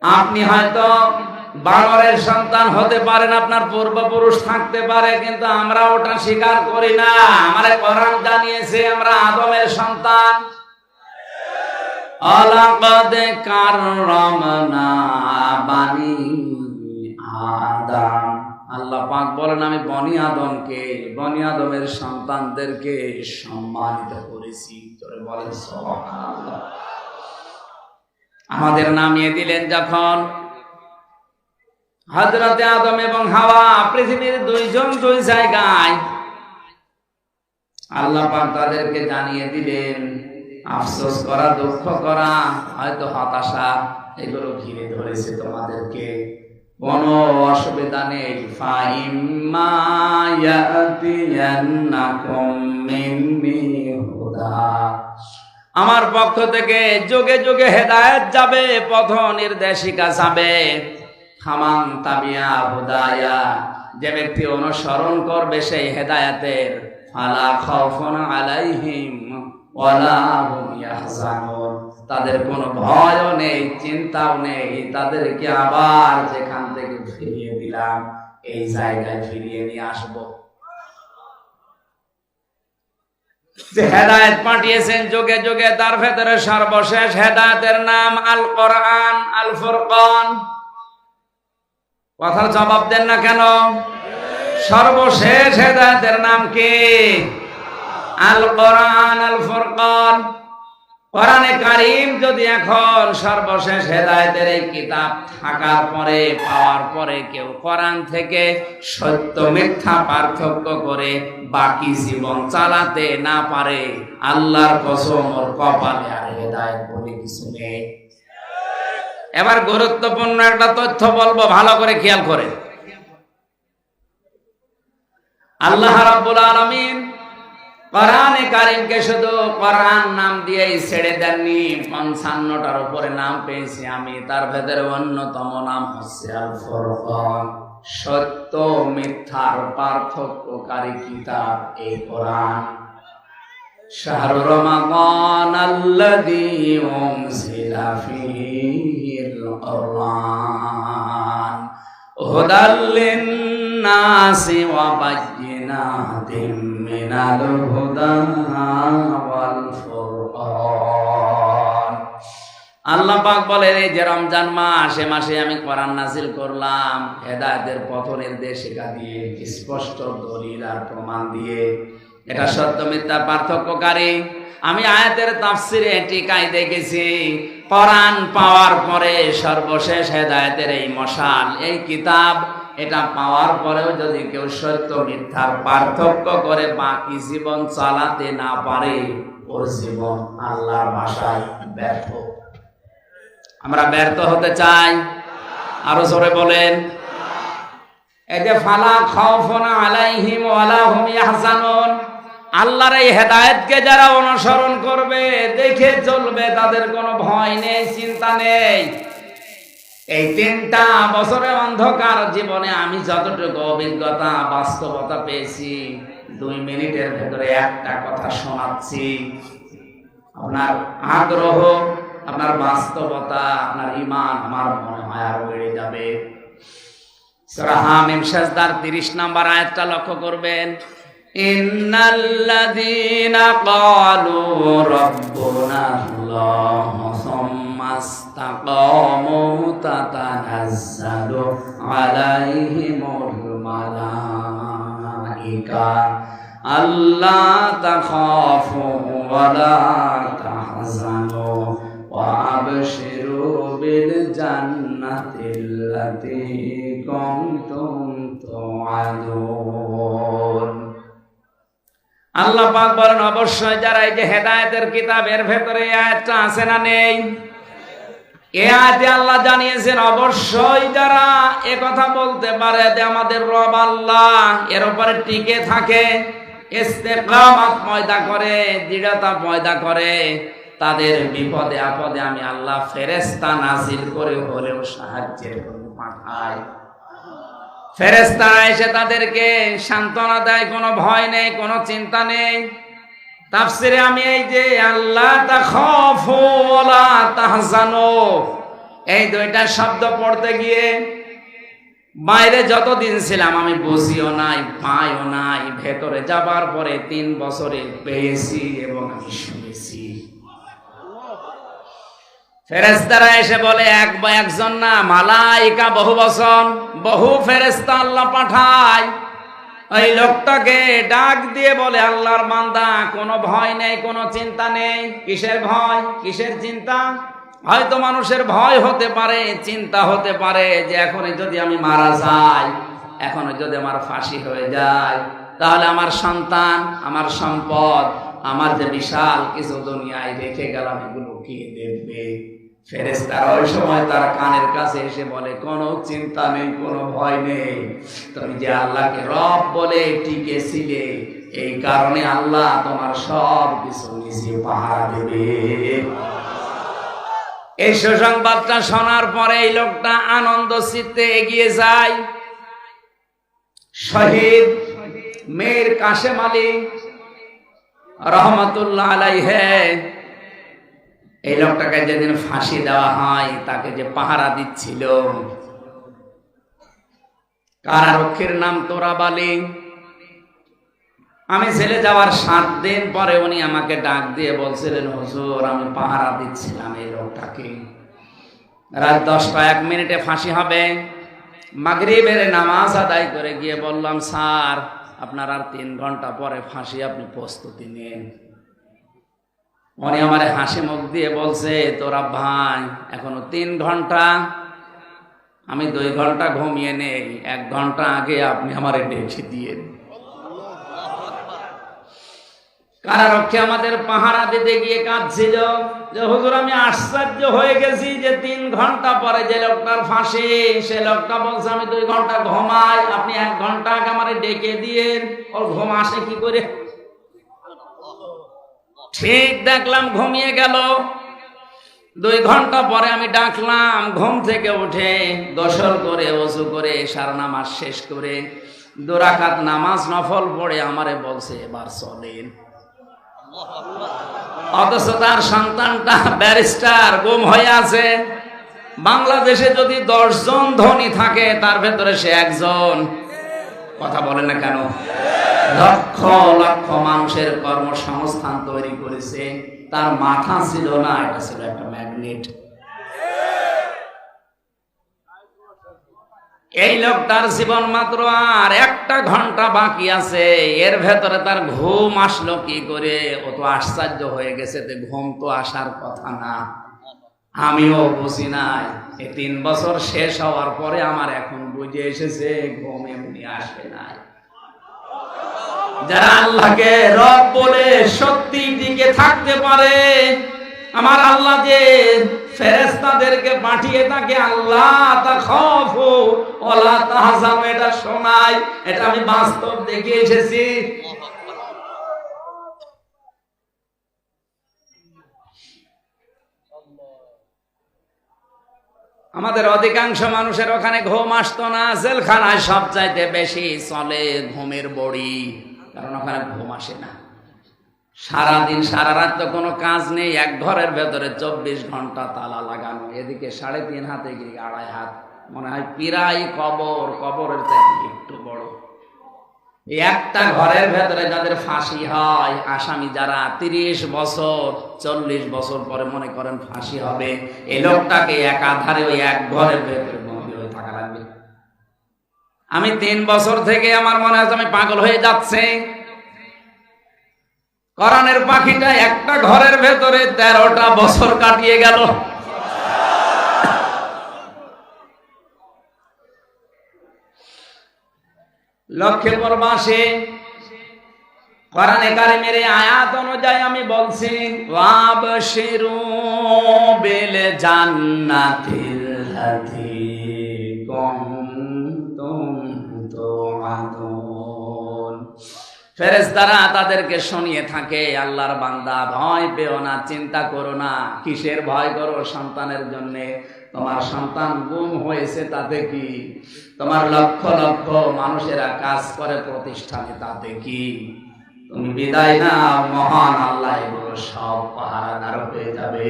আপনি হয়তো বানরের সন্তান হতে পারেন, আপনার পূর্বপুরুষ থাকতে পারে, কিন্তু আমরা ওটা স্বীকার করি না। আমাদের কোরআন জানিয়েছে আমরা আদমের সন্তান। আলাকাদ কাররামনা বানি আদম, আল্লাহ পাক বলেন আমি বনি আদমের সন্তানদেরকে সম্মানিত করেছি। জোরে বলেন সুবহানাল্লাহ। আমাদের নামিয়ে দিলেন যখন হযরতে আদম এবং হাওয়া পৃথিবীর দুইজন দুই জায়গায়, আল্লাহ পাক তাদেরকে জানিয়ে দিলেন আফসোস করা, দুঃখ করা, হয়তো হতাশা এগুলো ঘিরে ধরেছে তোমাদেরকে, কোনো অসুবিধা নেই। ফাইম্মা ইয়াতিয়ান্নাকুম মিন্নি হুদা, আমার পক্ষ থেকে যুগে যুগে হেদায়েত যাবে, পথ নির্দেশিকা যাবে। ফামান তাবিয়া হুদায়া, যে ব্যক্তি অনুসরণ করবে সেই হেদায়েতের, ফালা খাউফুন আলাইহিম ওয়ালা হুম ইয়াহজানুন, তাদের কোনো ভয়ও নেই, চিন্তাও নেই। তাদেরকে আবার যেখান থেকে ফিরিয়ে দিলাম এই জায়গায় ফিরিয়ে নিয়ে আসবো। যে হেদায়েত পাঠিয়েছেন যুগে যুগে, তার ভেতরে সর্বশেষ হেদায়েতের নাম আল কোরআন, আল ফুরকান। কথার জবাব দেন না কেন? সর্বশেষ হেদায়েতের নাম কি? আল কোরআন, আল ফুরকান। কোরআনে কারীম যদি এখন সর্বশেষ হেদায়েতের এই কিতাব থাকার পরে, পাওয়ার পরে কেউ কোরআন থেকে সত্য মিথ্যা পার্থক্য করে বাকি জীবন চালাতে না পারে, আল্লাহর কসম ওর কপালে আর হেদায়েত বলে কিছু নেই। এবার গুরুত্বপূর্ণ একটা তথ্য বলবো, ভালো করে খেয়াল করে। আল্লাহ রাব্বুল আলামিন কোরআনে কারীমকে শুধু কোরআন নাম দিয়েই ছেড়ে দেননি, ৫৫টার উপরে নাম পেয়েছি আমি। তার ভেতরে অন্যতম নাম হচ্ছে আল ফুরকান, সত্য মিথ্যার পার্থক্যকারী কিতাব এই কোরআন। শাহরু রমাদান আল্লাযী উনজিলা ফীহিল কুরআন হুদাল লিন-নাসি ওয়া বায়্যিনাতিম মিনাল হুদা ওয়াল ফুরকান। আল্লাহ পাক বলেন এই যে রমজান মাস, এ মাসে আমি কোরআন নাযিল করলাম হেদায়েতের পথ নির্দেশিকা দিয়ে, স্পষ্ট দলিল আর প্রমাণ দিয়ে। এটা সত্য মিথ্যা পার্থক্যকারী। আমি আয়াতের তাফসিরে টিকায় দেখেছি, কোরআন পাওয়ার পরে সর্বশেষ হেদায়েতের এই মশাল, এই কিতাব, এটা পাওয়ার পরেও যদি কেউ সত্য মিথ্যার পার্থক্য করে বাকি জীবন চালাতে না পারে, ওর জীবন আল্লাহর ভাষায় ব্যর্থ। আমরা ব্যর্থ হতে চাই? আরো জোরে বলেন। এই যে ফালা খাউফুন আলাইহিম ওয়ালা হুম ইয়াহজানুন, আল্লাহর এই হেদায়েতকে যারা অনুসরণ করবে, দেখে চলবে, তাদের কোনো ভয় নেই, চিন্তা নেই। এই ৩টা বছরের অন্ধকার জীবনে আমি যতটুকু অভিজ্ঞতা, বাস্তবতা পেয়েছি, ২ মিনিটের ভেতরে একটা কথা শোনাচ্ছি। আপনার আগ্রহ, আপনার বাস্তবতা, আপনার ঈমান আমার মনে হয় আরো বেড়ে যাবে। সূরা হামিম সাজদার ৩০ নম্বর আয়াতটা লক্ষ্য করবেন। ইন্নাল্লাযীনা ক্বালু রাব্বুনাল্লাহু সুম্মা ইসতাকামু তাতানাজ্জালু আলাইহিমুল মালাইকা আল্লা তাখাফু ওয়া লা তাহজানু ওয়া আবশিরু বিল জান্নাতি জান্নাতিল্লাতী কুনতুম তুআদুন। আল্লাহ পাক বলেন অবশ্যই যারা এই যে হেদায়েতের কিতাবের ভেতরে আয়াতটা আছে না নেই, এই আয়াতে আল্লাহ জানিয়েছেন অবশ্যই যারা এ কথা বলতে পারে যে আমাদের রব আল্লাহ, এর উপরে টিকে থাকে, ইস্তেকামাত পয়দা করে, দৃঢ়তা পয়দা করে, তাদের বিপদে আপদে আমি আল্লাহ ফেরেশতা নাজিল করে হলেও সাহায্যের জন্য পাঠাই। ফেরেশতারা এসে তাদেরকে সান্ত্বনা দেয়, কোনো ভয় নেই, কোনো চিন্তা নেই। তাফসিরে আমি এই যে আল্লাহ তাখাফু ওয়ালা তাহজানু, এই দুইটা শব্দ পড়তে গিয়ে বাইরে যতদিন ছিলাম আমি বুঝিও নাই, পাইও নাই, ভেতরে যাবার পরে 3 বছরে পেয়েছি এবং আমি শুনেছি। ফেরেশতারা এসে বলে একজন না, মালাইকা বহু বচন, বহু ফেরেশতা আল্লাহ পাঠায়। ওই লোকটাকে ডাক দিয়ে বলে আল্লাহর বান্দা কোনো ভয় নেই, কোনো চিন্তা নেই। কিসের ভয়, কিসের চিন্তা? হয়তো মানুষের ভয় হতে পারে, চিন্তা হতে পারে যে এখনই যদি আমি মারা যাই, এখনই যদি আমার ফাঁসি হয়ে যায়, তাহলে আমার সন্তান, আমার সম্পদ, আমার যে বিশাল কিছু দুনিয়ায় রেখে গেলাম, এগুলো কে দেখবে? ফেরেশতারা ওই সময় তার কানের কাছে এসে বলে কোনো চিন্তা নেই, কোনো ভয় নেই, তুমি যে আল্লাহকে রব বলে টিকেছিলে, এই কারণে আল্লাহ তোমার সব কিছু নিজে পাহারা দেবে। এই সুসংবাদটা শোনার পরে এই লোকটা আনন্দ চিত্তে এগিয়ে যায়। শহীদ মীর কাসেম আলী রহমাতুল্লাহ আলাইহি, এই লোকটাকে যেদিন ফাঁসি দেওয়া হয়, তাকে যে পাহারা দিচ্ছিল কারারক্ষীর নাম তোরাব আলী। আমি ছেলে যাওয়ার 7 দিন পরে উনি আমাকে ডাক দিয়ে বলছিলেন, হুজুর আমি পাহারা দিচ্ছিলাম এই লোকটাকে, রাত 10টা 1 মিনিটে ফাঁসি হবে। মাগরিবের নামাজ আদায় করে গিয়ে বললাম, স্যার আপনার আর 3 ঘন্টা পরে ফাঁসি, আপনি প্রস্তুতি নিন। উনি আমার হাসি মুখ দিয়ে বলছে, তোরা ভাই এখনো 3 ঘন্টা, আমি 2 ঘন্টা ঘুমিয়ে নেই, 1 ঘন্টা আগে আপনি আমারে ডেকে দিয়ে। কারারক্ষী আমাদের পাহারা দিতে গিয়ে কাঁদছিল যে হুজুর আমি আশ্চর্য হয়ে গেছি যে 3 ঘন্টা পরে যে লোকটার ফাঁসি, সে লোকটা বলছে আমি 2 ঘন্টা ঘুমাই, আপনি 1 ঘন্টা আগে আমারে ডেকে দিয়ে। ওর ঘুম আসে কি করে? ঠিক দেখলাম ঘুমিয়ে গেল। 2 ঘন্টা পরে আমি ডাকলাম, ঘুম থেকে উঠে গোসল করে ওযু করে সারা নামাজ শেষ করে 2 রাকাত নামাজ নফল পড়ে আমারে বলছে এবার চলেন। অথচ তার সন্তানটা ব্যারিস্টার, গুম হয়ে আছে। বাংলাদেশে যদি 10 জন ধনী থাকে, তার ভেতরে সে একজন। কথা বলে না কেন? লক্ষ লক্ষ মানুষের কর্মসংস্থান তৈরি করেছে। তার মাথা ছিল না, এটা ছিল একটা ম্যাগনেট। এই লোকটার জীবন মাত্র আর 1টা ঘন্টা বাকি আছে, এর ভেতরে তার ঘুম আসলো কি করে? ও তো আশ্চর্য হয়ে গেছে, ঘুম তো আসার কথা না। আমিও বুঝি নাই। এই 3 বছর শেষ হওয়ার পরে আমার এখন বুঝে এসেছে ঘুম এমনি আসে নাই। যারা আল্লাহকে রব বলে সত্যি টিকে থাকতে পারে, আমার আল্লাহ যে ফেরেশতাদেরকে পাঠিয়ে থাকে আল্লাহ তাখাফু ওয়ালা তাহজানু, এটা শোনায়, এটা আমি বাস্তব দেখে এসেছি। আমাদের অধিকাংশ মানুষের ওখানে ঘুম আসতো না। জেলখানায় সবচাইতে বেশি চলে ঘুমের বড়ি, কারণ ওখানে ঘুম আসে না। সারাদিন সারা রাত তো কোনো কাজ নেই, এক ঘরের ভেতরে 24 ঘন্টা তালা লাগানো। এদিকে 3.5 হাত, এদিকে 2.5 হাত, মনে হয় পিরাই কবর, কবরের থেকে একটু বড়। এই একটা ঘরের ভেতরে যাদের ফাঁসি হয়, আসামি যারা 30 বছর 40 বছর পরে মনে করেন ফাঁসি হবে, এই লোকটাকে একাধারে ওই এক ঘরের ভেতরে বন্দী হয়ে থাকা লাগবে। আমি 3 বছর থেকে আমার মনে হয় আমি পাগল হয়ে যাচ্ছে। কোরআনের পাখিটা একটা ঘরের ভেতরে 13টা বছর কাটিয়ে গেল। লক্ষ্মীপুর বাসী কোরআনে কারিমের আয়াত অনুযায়ী আমি বলছি, ওয়াবশিরু বিল জান্নাতিল লাতী কুনতুম তুআদুন। ফেরেশতারা তাদেরকে শুনিয়ে থাকে, আল্লাহর বান্দা ভয় পেও না, চিন্তা করো না। কিসের ভয় করো? সন্তানের জন্য। তোমার সন্তান গুম হয়েছে তাতে কি? তোমার লক্ষ লক্ষ মানুষেরা কাজ করে প্রতিষ্ঠানে তাতে কি? তুমি বিদায় না, মহান আল্লাহ এগুলো সব পাহারাদার হয়ে যাবে।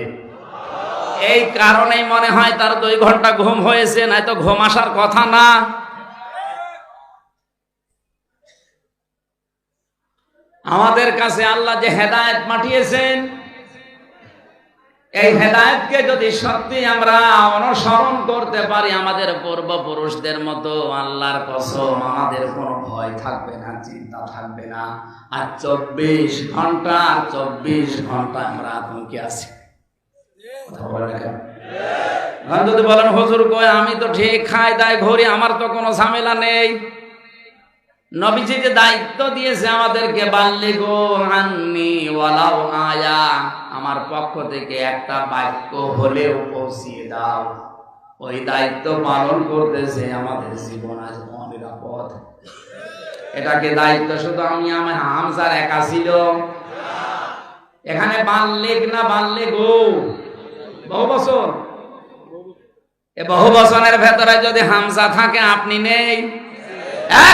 এই কারণেই মনে হয় তার 2 ঘন্টা ঘুম হয়েছে, নাই তো ঘুম আসার কথা না। আমাদের কাছে আল্লাহ যে হেদায়েত পাঠিয়েছেন, এই হেদায়েতকে যদি সত্যি আমরা অনুসরণ করতে পারি আমাদের পূর্বপুরুষদের মতো, আল্লাহর কসম আমাদের কোনো ভয় থাকবে না, চিন্তা থাকবে না। আর 24 ঘন্টা আমরা আতঙ্কে আছি। কথা বলে না কেন? যদি বলেন হুজুর কই আমি তো ঠিক খাই দাই ঘুরি, আমার তো কোনো ঝামেলা নেই। নবীজি যে দায়িত্ব দিয়েছে আমাদেরকে, বাল্লিগু আন্নি ওয়ালাউ আয়া, আমার পক্ষ থেকে একটা বাক্য হলেও পৌঁছিয়ে দাও। ওই দায়িত্ব পালন করতেছে আমাদের জীবন আজ অনিরাপদ। এটাকে দায়িত্ব শুধু আমার হামজার একা ছিল? এখানে বাল্লিগ না বাল্লিগু বহু বছর। এ বহু বছরের ভেতরে যদি হামজা থাকে আপনি নেই,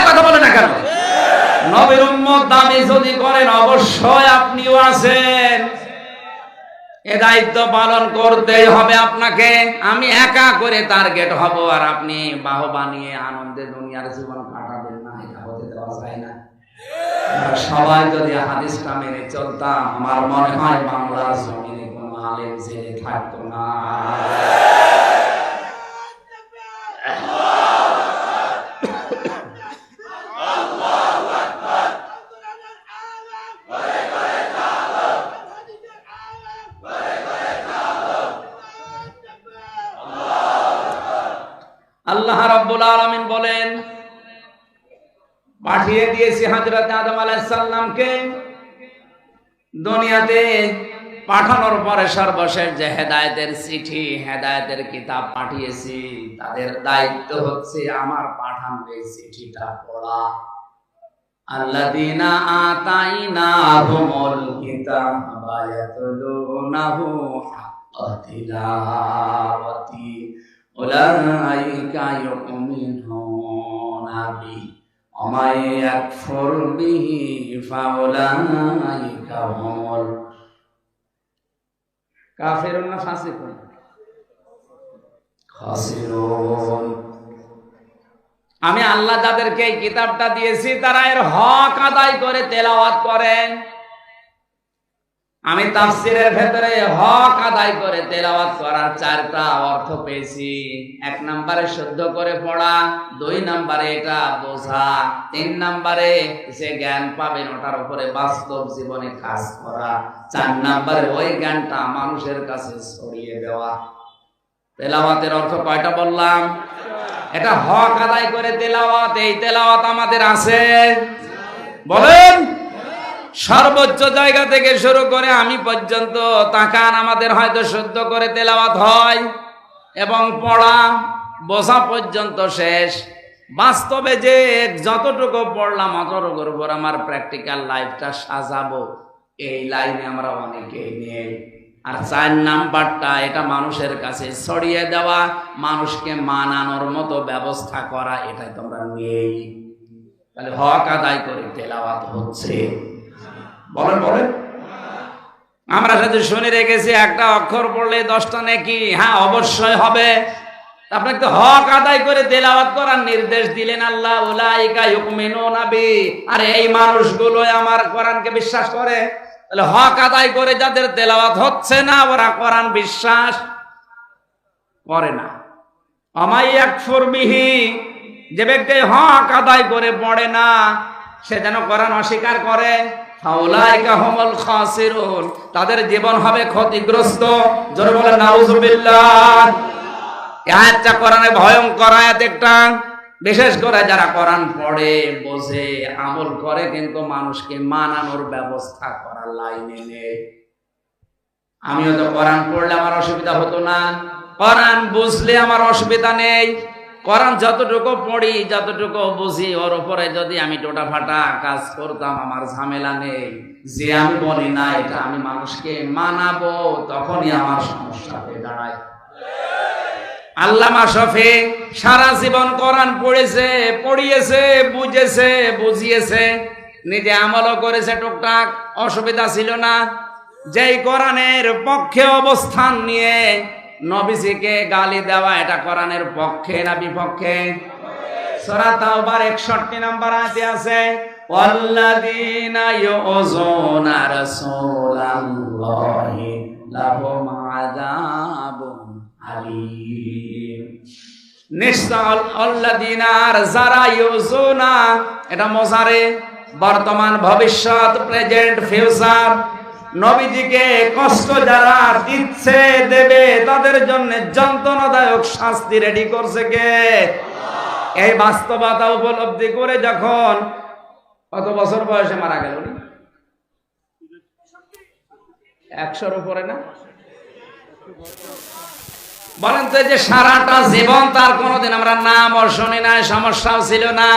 কথা বলে না কেন? নবীর উম্মত দাবি যদি করেন অবশ্যই আপনিও আছেন। এ দায়িত্ব পালন করতেই হবে আপনাকে। আমি একা করে টার্গেট হব আর আপনি বাহবা নিয়ে আনন্দে দুনিয়ার জীবন কাটাবেন না, এটা হতে দেওয়া যায় না। সবাই যদি হাদিসটা মেনে চলতাম, আমার মনে হয় বাংলার জমিনে কোনো আলেম জেলে থাকতো না। আল্লাহ রাব্বুল আলামিন বলেন, পাঠিয়ে দিয়েছি হযরত আদম আলাইহিস সালামকে দুনিয়াতে। পাঠানোর পরে সর্বশেষ যে হেদায়েতের চিঠি, হেদায়েতের কিতাব পাঠিয়েছি, তাদের দায়িত্ব হচ্ছে আমার পাঠানো এই চিঠিটা পড়া। আল্লাযীনা আতাইনাহুমুল কিতাবা ইয়াতলুনাহু হাক্কা তিলাওয়াতি উলাইকা ইউমিনুনা বিহি ওয়া মান ইয়াকফুর বিহি ফাউলাইকা হুমুল কাফিরুন না ফাসিকুন খাসিরুন। আমি আল্লাহ যাদেরকে এই কিতাবটা দিয়েছি তারা এর হক আদায় করে তেলাওয়াত করেন। আমি তাফসীরের ভেতরে হক আদায় করে তেলাওয়াত করার 4টা অর্থ পেয়েছি। 1 নম্বরে শুদ্ধ করে পড়া, 2 নম্বরে এটা বোঝা, 3 নম্বরে যে জ্ঞান পাবেন ওটার উপরে বাস্তব জীবনে কাজ করা, 4 নম্বরে ওই জ্ঞানটা মানুষের কাছে ছড়িয়ে দেওয়া। তেলাওয়াতের অর্থ কয়টা বললাম? এটা হক আদায় করে তেলাওয়াত। এই তেলাওয়াত আমাদের আছে? বলেন। সর্বোচ্চ জায়গা থেকে শুরু করে আমি পর্যন্ত তাকান, আমাদের হয়তো শুদ্ধ করে তেলাওয়াত হয় এবং পড়া বোঝা পর্যন্ত শেষ। বাস্তবে যে যতটুকু পড়লাম অতটুকুর উপর আমার প্র্যাকটিক্যাল লাইফটা সাজাবো, এই লাইনে আমরা অনেকেই নেই। আর 4 নাম্বারটা, এটা মানুষের কাছে ছড়িয়ে দেওয়া, মানুষকে মানানোর মতো ব্যবস্থা করা, এটা তোমরা নেই। তাহলে হক আদায় করে তেলাওয়াত হচ্ছে। বলেন বলেন। আমরা সাথে শুনে রেখেছি একটা অক্ষর পড়লে 10টা নেকি। হ্যাঁ, অবশ্যই হবে। আপনাকে তো হক আদায় করে তেলাওয়াত করার নির্দেশ দিলেন আল্লাহ, উলাইকা ইউমিনুনা বি। আর এই মানুষগুলো আমার কোরআনকে বিশ্বাস করে। তাহলে হক আদায় করে যাদের তেলাওয়াত হচ্ছে না, ওরা কোরআন বিশ্বাস করে না। আমাই ইয়াকফুর বিহি, যে ব্যক্তি হক আদায় করে পড়ে না, সে যেন কোরআন অস্বীকার করে। ফাউলাইকা হুমুল খাসিরুন, তাদের জীবন হবে ক্ষতিগ্রস্ত। জোরে বলেন নাউজুবিল্লাহ। এই আয়াতটা কোরআনে ভয়ঙ্কর আয়াত একটা। বিশেষ করে যারা কোরআন পড়ে, বোঝে, আমল করে, কিন্তু মানুষকে মানানোর ব্যবস্থা করার লাইনে নেই। আমিও তো কোরআন পড়লে আমার অসুবিধা হতো না, কোরআন বুঝলে আমার অসুবিধা নেই। কোরআন যতটুকু পড়ি, যতটুকু বুঝি, ওর উপরে যদি আমি টোটা ফাটা কাজ করতাম আমার ঝামেলা নেই। যে আমি বলি না এটা আমি মানুষকে মানাবো, তখনই আমার সমস্যা হয়ে দাঁড়ায়। আল্লামা শফি সারা জীবন কোরআন পড়েছে, পড়িয়েছে, বুঝেছে, বুঝিয়েছে, নিজে আমলও করেছে টুকটাক, অসুবিধা ছিল না। যেই কোরআনের পক্ষে অবস্থান নিয়ে নবীজিকে গালি দেওয়া, এটা কোরআনের পক্ষে না বিপক্ষে? সূরা তাওবার 61 নম্বর আয়াতে আছে, ওয়াল্লাযীনা ইউযুনা রাসূলাল্লাহি লাহুম আযাবুন আলীম। নিশ্চয় আল্লাযীনা, যারা ইউযুনা, এটা মোজারে, বর্তমান, ভবিষ্যৎ, প্রেজেন্ট, ফিউচার। নবীজিকে কষ্ট যারা দিচ্ছে, দেবে, তাদের জন্য যন্ত্রণাদায়ক শাস্তি রেডি করছে কে? এই বাস্তবতা উপলব্ধি করে যখন কত বছর বয়সে মারা গেল? 100-র উপরে না? বলেন তো, যে সারাটা জীবন তার কোনোদিন আমরা নামও শুনি না, সমস্যাও ছিল না,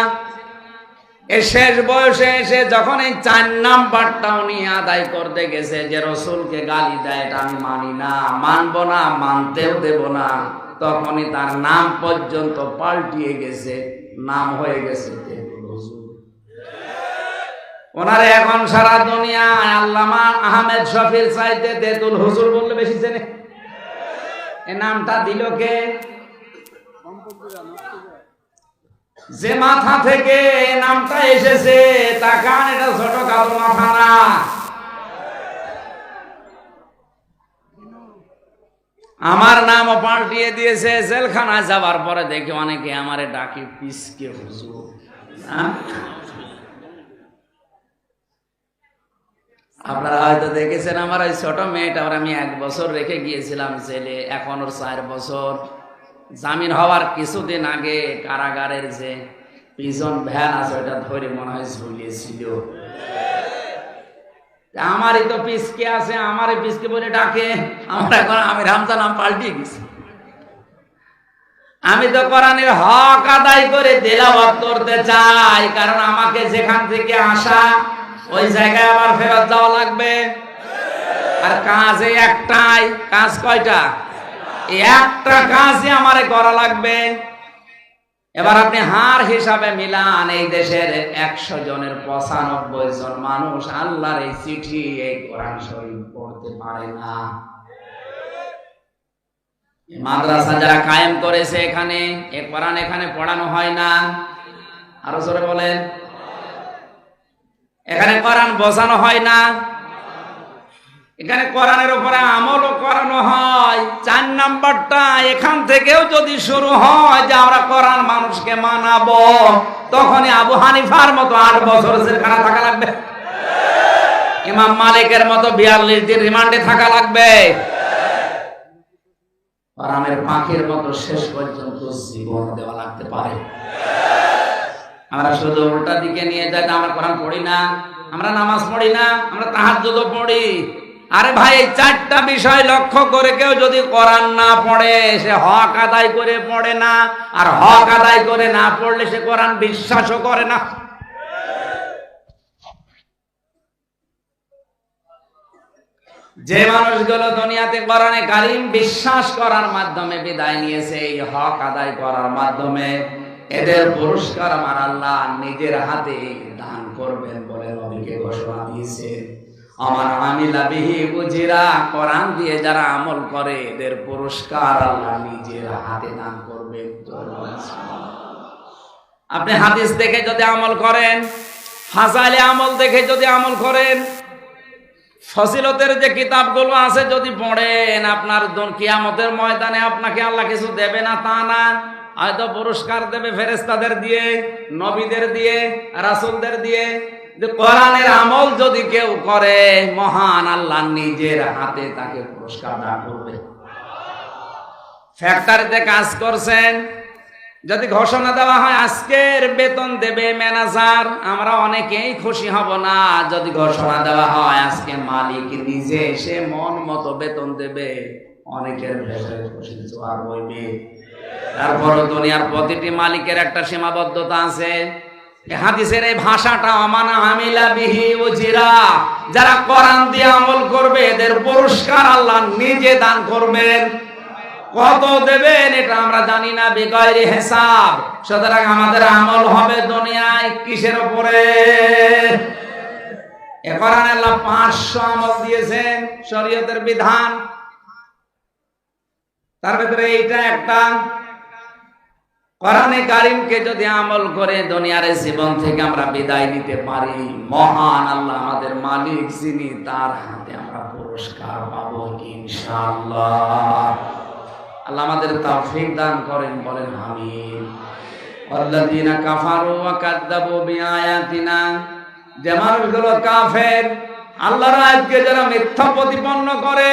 এই শেষ বয়সে এসে যখন এই 4 নাম্বারটা উনি আদায় করতে গেছে, যে রসুলকে গালি দেয়, এটা আমি মানি না, মানবো না, মানতেও দেব না, তখনই তার নাম পর্যন্ত পাল্টিয়ে গেছে, নাম হয়ে গেছে তেতুল হুজুর। ওনারে এখন সারা দুনিয়ায় আল্লামা আহমেদ শফির চাইতে তেতুল হুজুর বললে বেশি চেনে। এই নামটা দিল কে? যে মাথা থেকে নামটা এসেছে, তাকান, এটা ছোট কালো মাথা না। আমার নামও পাল্টিয়ে দিয়েছে। জেলখানায় যাবার পরে দেখি অনেকে আমারে ডাকে পিসকে হুজুর। আপনারা হয়তো দেখেছেন আমার ওই ছোট মেয়েটা, আমি 1 বছর রেখে গিয়েছিলাম জেলে, এখন ওর 4 বছর। জামিন হওয়ার কিছুদিন আগে কারাগারের যে পিজন ভ্যান আছে, ওটা ধরে মনে হয় ঝুলিয়েছিল। আমারই তো পিসকে আছে, আমারই পিসকে বলে ডাকে। আমার এখন আমি রামজান নাম পাল্টিয়ে গেছি। আমি তো কোরআনের হক আদায় করে তেলাওয়াত করতে চাই, কারণ আমাকে যেখান থেকে আসা ওই জায়গায় আবার ফেরত যাওয়া লাগবে। আর কাজে একটাই, কাজ কয়টা? একটা কাজই আমারে করা লাগবে। এবার আপনি হার হিসাবে মিলান, এই দেশের 100 জনের 95 জন মানুষ আল্লাহর এই চিঠি, এই কোরআন শরীফ পড়তে পারে না। মাদ্রাসা যারা কায়েম করেছে, এখানে এই কোরআন এখানে পড়ানো হয় না। আরো জোরে বলেন, এখানে কোরআন বোঝানো হয় না, এখানে কোরআনের উপরে আমলও করানো হয়। 4 নাম্বারটা এখান থেকেও যদি শুরু হয় যে আমরা কোরআন মানুষকে মানাবো, তখনই আবু হানিফার মতো 8 বছর জেলখানা থাকা লাগবে, ইমাম মালিকের মতো 42 দিন রিমান্ডে থাকা লাগবে, কোরআনের পাখির মতো শেষ পর্যন্ত জীবন দেওয়া লাগতে পারে। আমরা শুধু উল্টা দিকে নিয়ে যাই, আমরা কোরআন পড়ি না, আমরা নামাজ পড়ি না, আমরা তাহাজ্জুদও পড়ি। আরে ভাই, এই 4টা বিষয় লক্ষ্য করে কেউ যদি কোরআন না পড়ে, সে হক আদায় করে পড়ে না, আর হক আদায় করে না পড়লে সে কোরআন বিশ্বাসও করে না। যে মানুষগুলো দুনিয়াতে কোরআনে কারীম বিশ্বাস করার মাধ্যমে বিদায় নিয়েছে, এই হক আদায় করার মাধ্যমে, এদের পুরস্কার আমার আল্লাহ নিজের হাতে দান করবেন বলে নবীকে ঘোষণা দিয়েছে। আমার আমিলা বিহি বুজিরা, কোরআন দিয়ে যারা আমল করে, এদের পুরস্কার আল্লাহ নিজের হাতে দান করবেন। আপনি হাদিস দেখে যদি আমল করেন, ফাজাইলে আমল দেখে যদি আমল করেন, ফজিলতের যে কিতাবগুলো আছে যদি পড়েন, আপনার কিয়ামতের ময়দানে আপনাকে আল্লাহ কিছু দেবে না তা না, হয়তো পুরস্কার দেবে ফেরেশতাদের দিয়ে, নবীদের দিয়ে, রাসূলদের দিয়ে। কোরআনের আমল যদি কেউ করে, মহান আল্লাহ নিজের হাতে তাকে পুরস্কার দান করবে। ফ্যাক্টরিতে কাজ করছেন, যদি ঘোষণা দেওয়া হয় আজকের বেতন দেবে ম্যানেজার, আমরা অনেকেই খুশি হব না। যদি ঘোষণা দেওয়া হয় আজকে মালিক নিজে এসে মন মতো বেতন দেবে, অনেকের ভেতরে খুশি জোয়ার বইবে। তারপরও দুনিয়ার প্রতিটি মালিকের একটা সীমাবদ্ধতা আছে। হাদিসের এই ভাষাটা আমানা আমিলা বিহি উজিরা, যারা কোরআন দিয়ে আমল করবে এদের পুরস্কার আল্লাহ নিজে দান করবেন। কত দেবেন এটা আমরা জানি না, বেগাইরে হিসাব। সুতরাং আমাদের আমল হবে দুনিয়ায় কিসের উপরে? কোরআনে আল্লাহ 500 আমল দিয়েছেন, শরীয়তের বিধান, তার ভিতরে এইটা একটা। কোরআনে কারীমকে যদি আমল করে দুনিয়ার জীবন থেকে আমরা বিদায় নিতে পারি, মহান আল্লাহ আমাদের মালিক যিনি, তার হাতে আমরা পুরস্কার পাবো ইনশাআল্লাহ। আল্লাহ আমাদের তৌফিক দান করেন, বলেন আমিন। আল্লাযীনা কাফারু ওয়া কাযযাবু বিআয়াতিনা, যে মানুষগুলো কাফের, আল্লাহর আয়াতকে যারা মিথ্যা প্রতিপন্ন করে।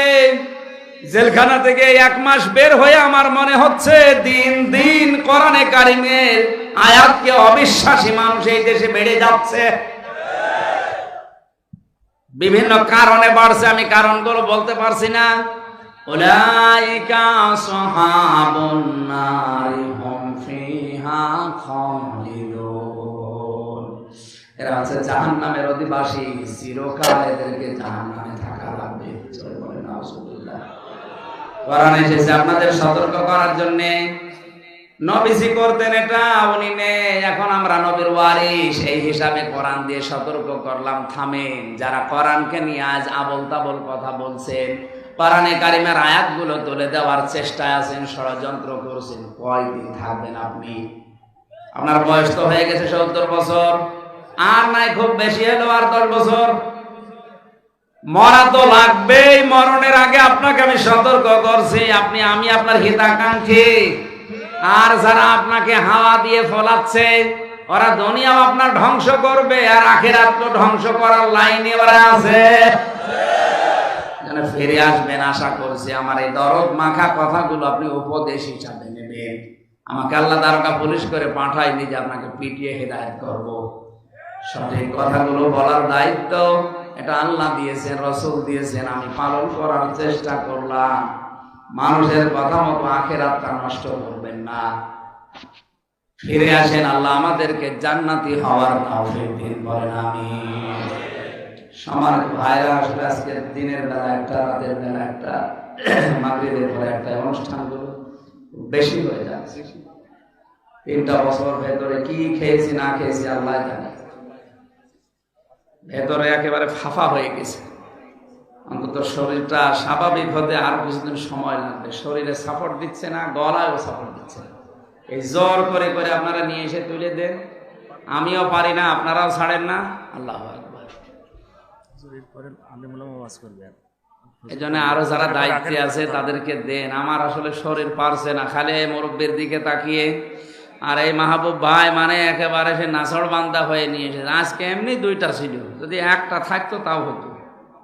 জেলখানা থেকে 1 মাস বের হয়ে আমার মনে হচ্ছে দিন দিন কোরআনে কারীমের আয়াতকে অবিশ্বাসী মানুষ এই দেশে বেড়ে যাচ্ছে। বিভিন্ন কারণে বাড়ছে, আমি কারণগুলো বলতে পারছি না। উলাইকা আসহাবুন নারি হুম ফিহা খালিদুন, এরা হচ্ছে জাহান্নামের অধিবাসী, চিরকাল এদেরকে জাহান্নামে থাকা লাগবে। চলে বলেন নাউজুবিল্লাহ। কোরআন এসেছে আপনাদের সতর্ক করার জন্য। নবীজি করতেন এটা, উনি নেই, এখন আমরা নবীর ওয়ারিস, এই হিসাবে কোরআন দিয়ে সতর্ক করলাম, থামেন। যারা কোরআনকে নিয়ে আজ আবল তাবল কথা বলছেন, কোরআনে কারীমের আয়াতগুলো তুলে দেওয়ার চেষ্টায় আছেন, ষড়যন্ত্র করছেন, কয়দিন থাকবেন আপনি? আপনার বয়স তো হয়ে গেছে 70 বছর, আর নাই খুব বেশি হলো আর 10 বছর। মরা তো লাগবেই, মরণের আগে আপনাকে আমি সতর্ক করছি। আমি আপনার হিতাকাঙ্ক্ষী। আর যারা আপনাকে হাওয়া দিয়ে ফলাচ্ছে, ওরা দুনিয়াও আপনার ধ্বংস করবে, আর আখিরাত তো ধ্বংস করার লাইনে ওরা আছে। ফিরে আসবেন আশা করছি। আমার এই দরদ মাখা কথাগুলো আপনি উপদেশ হিসাবে নেবেন। আমাকে আল্লাহ দারোগা পুলিশ করে পাঠায়নি যে আপনাকে পিটিয়ে হেদায়েত করব। সঠিক কথাগুলো বলার দায়িত্ব এটা আল্লাহ দিয়েছেন, রাসূল দিয়েছেন, আমি পালন করার চেষ্টা করলাম। মানুষের কথা মতো আখিরাতটা নষ্ট করবেন না। ফিরে আসেন, আল্লাহ আমাদেরকে জান্নাতি হওয়ার তৌফিক দিন, বলেন আমিন। সম্মানিত ভাইরা, আসলে আজকে দিনের বেলা একটা, রাতের বেলা একটা, মাগরিবের পরে একটা, অনুষ্ঠানগুলো বেশি হয়ে যাচ্ছে। 3টা বছর ভেতরে কি খেয়েছি না খেয়েছি আল্লাহ জানে। ভেতরে একেবারে ফাফা হয়ে গেছে। অন্তত শরীরটা স্বাভাবিক হতে আর কিছুদিন সময় লাগবে। শরীরে সাপোর্ট দিচ্ছে না, গলায়ও সাপোর্ট দিচ্ছে না। এই জ্বর করে করে আপনারা নিয়ে এসে তুলে দেন, আমিও পারি না, আপনারাও ছাড়েন না। আল্লাহু আকবার। এই জন্য আরো যারা দায়িত্বে আছে তাদেরকে দেন। আমার আসলে শরীর পারছে না, খালি মুরব্বীর দিকে তাকিয়ে। আর এই মাহবুব ভাই মানে একেবারে সে নাছড় বান্দা হয়ে নিয়ে এসেছে। আজকে এমনি 2টা ছিল, যদি একটা থাকতো তাও হতো।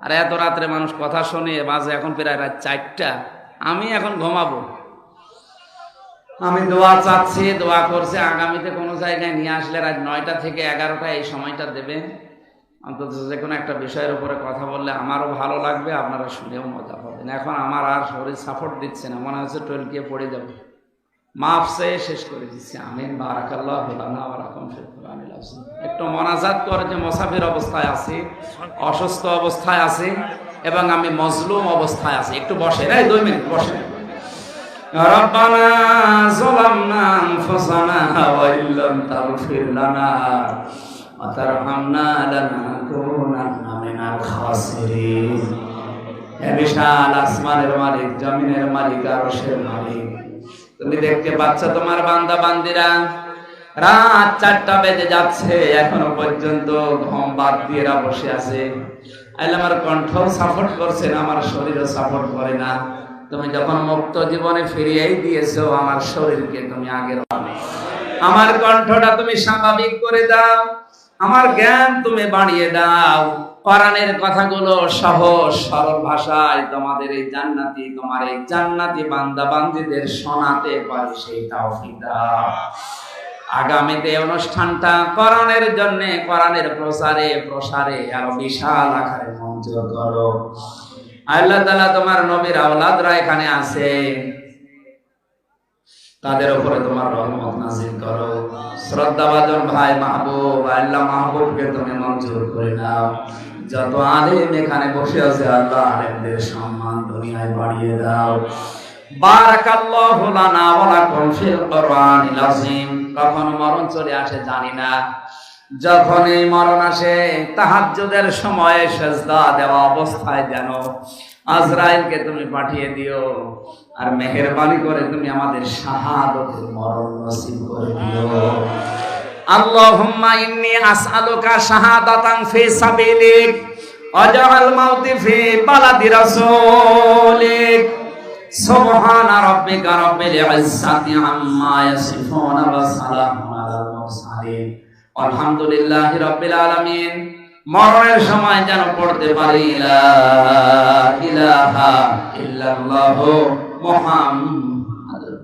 আর এত রাত্রে মানুষ কথা শুনে, বাজে এখন প্রায় রাত 4টা, আমি এখন ঘুমাবো। আমি দোয়া চাচ্ছি, দোয়া করছে আগামীতে কোনো জায়গায় নিয়ে আসলে রাত 9টা থেকে 11টা এই সময়টা দেবে। অন্তত যে কোনো একটা বিষয়ের উপরে কথা বললে আমারও ভালো লাগবে, আপনারা শুনেও মজা পাবেন। এখন আমার আর শরীর সাপোর্ট দিচ্ছে না, মনে হচ্ছে টলকিয়ে পড়ে যাবে। মাফ চেয়ে শেষ করে দিচ্ছি। আমিন। বারাকাল্লাহু লানা ওয়া লাকুম ফিল কুরআনিল আযীম। একটু মোনাজাত করে যে মুসাফির অবস্থায় আছি, অসুস্থ অবস্থায় আছি এবং আমি মজলুম অবস্থায় আছি। একটু বসেন, এই 2 মিনিট বসেন। রব্বানা যালামনা আনফুসানা ওয়া ইল্লাম তাগফির লানা ওয়া তারহামনা লানাকুনান্না মিনাল খাসিরিন। হে বিশাল আসমানের মালিক, জমিনের মালিক, আরশের মালিক, তুমি দেখতে পাচ্ছ তোমার বান্দা বান্দিরা রাত 4টা বেজে যাচ্ছে, এখনো পর্যন্ত ঘুম বাদ দিয়ে বসে আছে। আমার কণ্ঠ সাপোর্ট করছে না, আমার শরীরও সাপোর্ট করে না। তুমি যখন মুক্ত জীবনে ফিরিয়েই দিয়েছো আমার শরীরকে, তুমি আগের আমার কণ্ঠটা তুমি স্বাভাবিক করে দাও, আমার জ্ঞান তুমি বাড়িয়ে দাও, কোরআনের কথাগুলো সহজ সরল ভাষায় তোমার এই জান্নাতি বান্দা বান্দীদের শোনাতে পারি, সেই তৌফিক দাও। আগামীতে অনুষ্ঠানটা কোরআনের জন্য, কোরআনের প্রসারে আরো বিশাল আকারে মঞ্জুর করো। আল্লাহ তাআলা তোমার নবীর আওলাদরা এখানে আছে, তাদের উপরে তোমার রহমত নাযিল করো। শ্রদ্ধাভাজন ভাই মাহবুব, আল্লাহ মাহবুবকে তুমি মঞ্জুর করে নাও। যত আলেম এখানে বসে আছে আল্লাহ আলেমদের সম্মান দুনিয়ায় বাড়িয়ে দাও। বারাকাল্লাহু লানা ওয়া লাকুম ফিল কোরআনিল আযীম। কখন মরণ চলে আসে জানি না, যখন এই মরণ আসে তাহাজ্জুদের সময়ে সিজদা দেওয়া অবস্থায় যেন আজরাইলকে তুমি পাঠিয়ে দিও, আর মেহেরবানি করে তুমি আমাদের শাহাদাতের মরণ নসিব করে দিও। আল্লাহুম্মা ইন্নী আসআলুকা শাহাদাতান ফি সাবিলিক ওয়াজআল মাউতি ফি বালাদি রাসূলিক। সুবহানা রাব্বিকা রাব্বিল ইজ্জাতি আম্মা ইয়াসিফুন ওয়া সালামুন আলাল মুরসালিন আলহামদুলিল্লাহি রাব্বিল আলামিন। মরণের সময় যেন পড়তে পারি লা ইলাহা ইল্লাল্লাহু মুহাম্মাদুর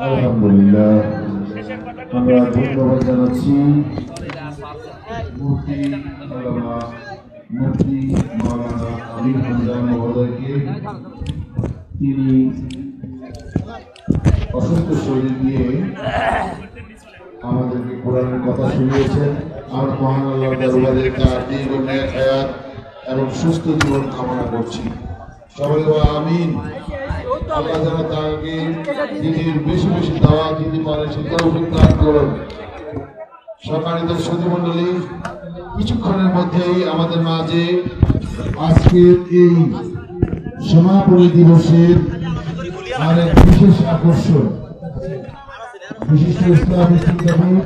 আলহামদুলিল্লাহ, আমরা ধন্যবাদ জানাচ্ছি মুফতি মাওলানা আমির হামজা মহোদয়কে। তিনি অসুস্থ শরীর নিয়ে আমাদেরকে কোরআনের কথা শুনিয়েছেন। আমরা মহান আল্লাহর দরবারে তার দীর্ঘ নেক হায়াত এবং সুস্থ জীবন কামনা করছি। সবাই আমিন। আল্লাহ যেন তাকে দিনের বেশি বেশি দাওয়াত দিতে পারে সে তৌফিক দান করুন। সম্মানিত সুধীমণ্ডলী, কিছুক্ষণের মধ্যেই আমাদের মাঝে আজকের এই সমাপনী দিবসের আরেক বিশেষ আকর্ষণ, বিশিষ্ট ইসলামী চিন্তাবিদ,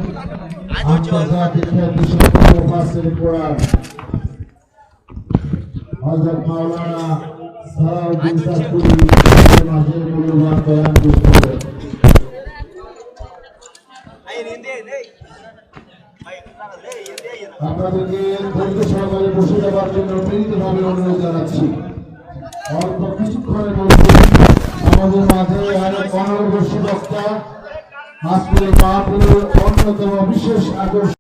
আন্তর্জাতিক খ্যাতি সম্পন্ন মুফাসসির কোরআন হযরত মাওলানা সালাউদ্দিন চাঁদপুরি মাঝে মূল্যবান বয়ান পেশ করবেন। আপনাদেরকে ধৈর্য সহকারে বসে যাওয়ার জন্য বিনীতভাবে অনুরোধ জানাচ্ছি। অল্প কিছুক্ষণের মধ্যে আমাদের মাঝে আরেক অনবদ্য বক্তা আজকের মাহফিলের অন্যতম বিশেষ আকর্ষণ।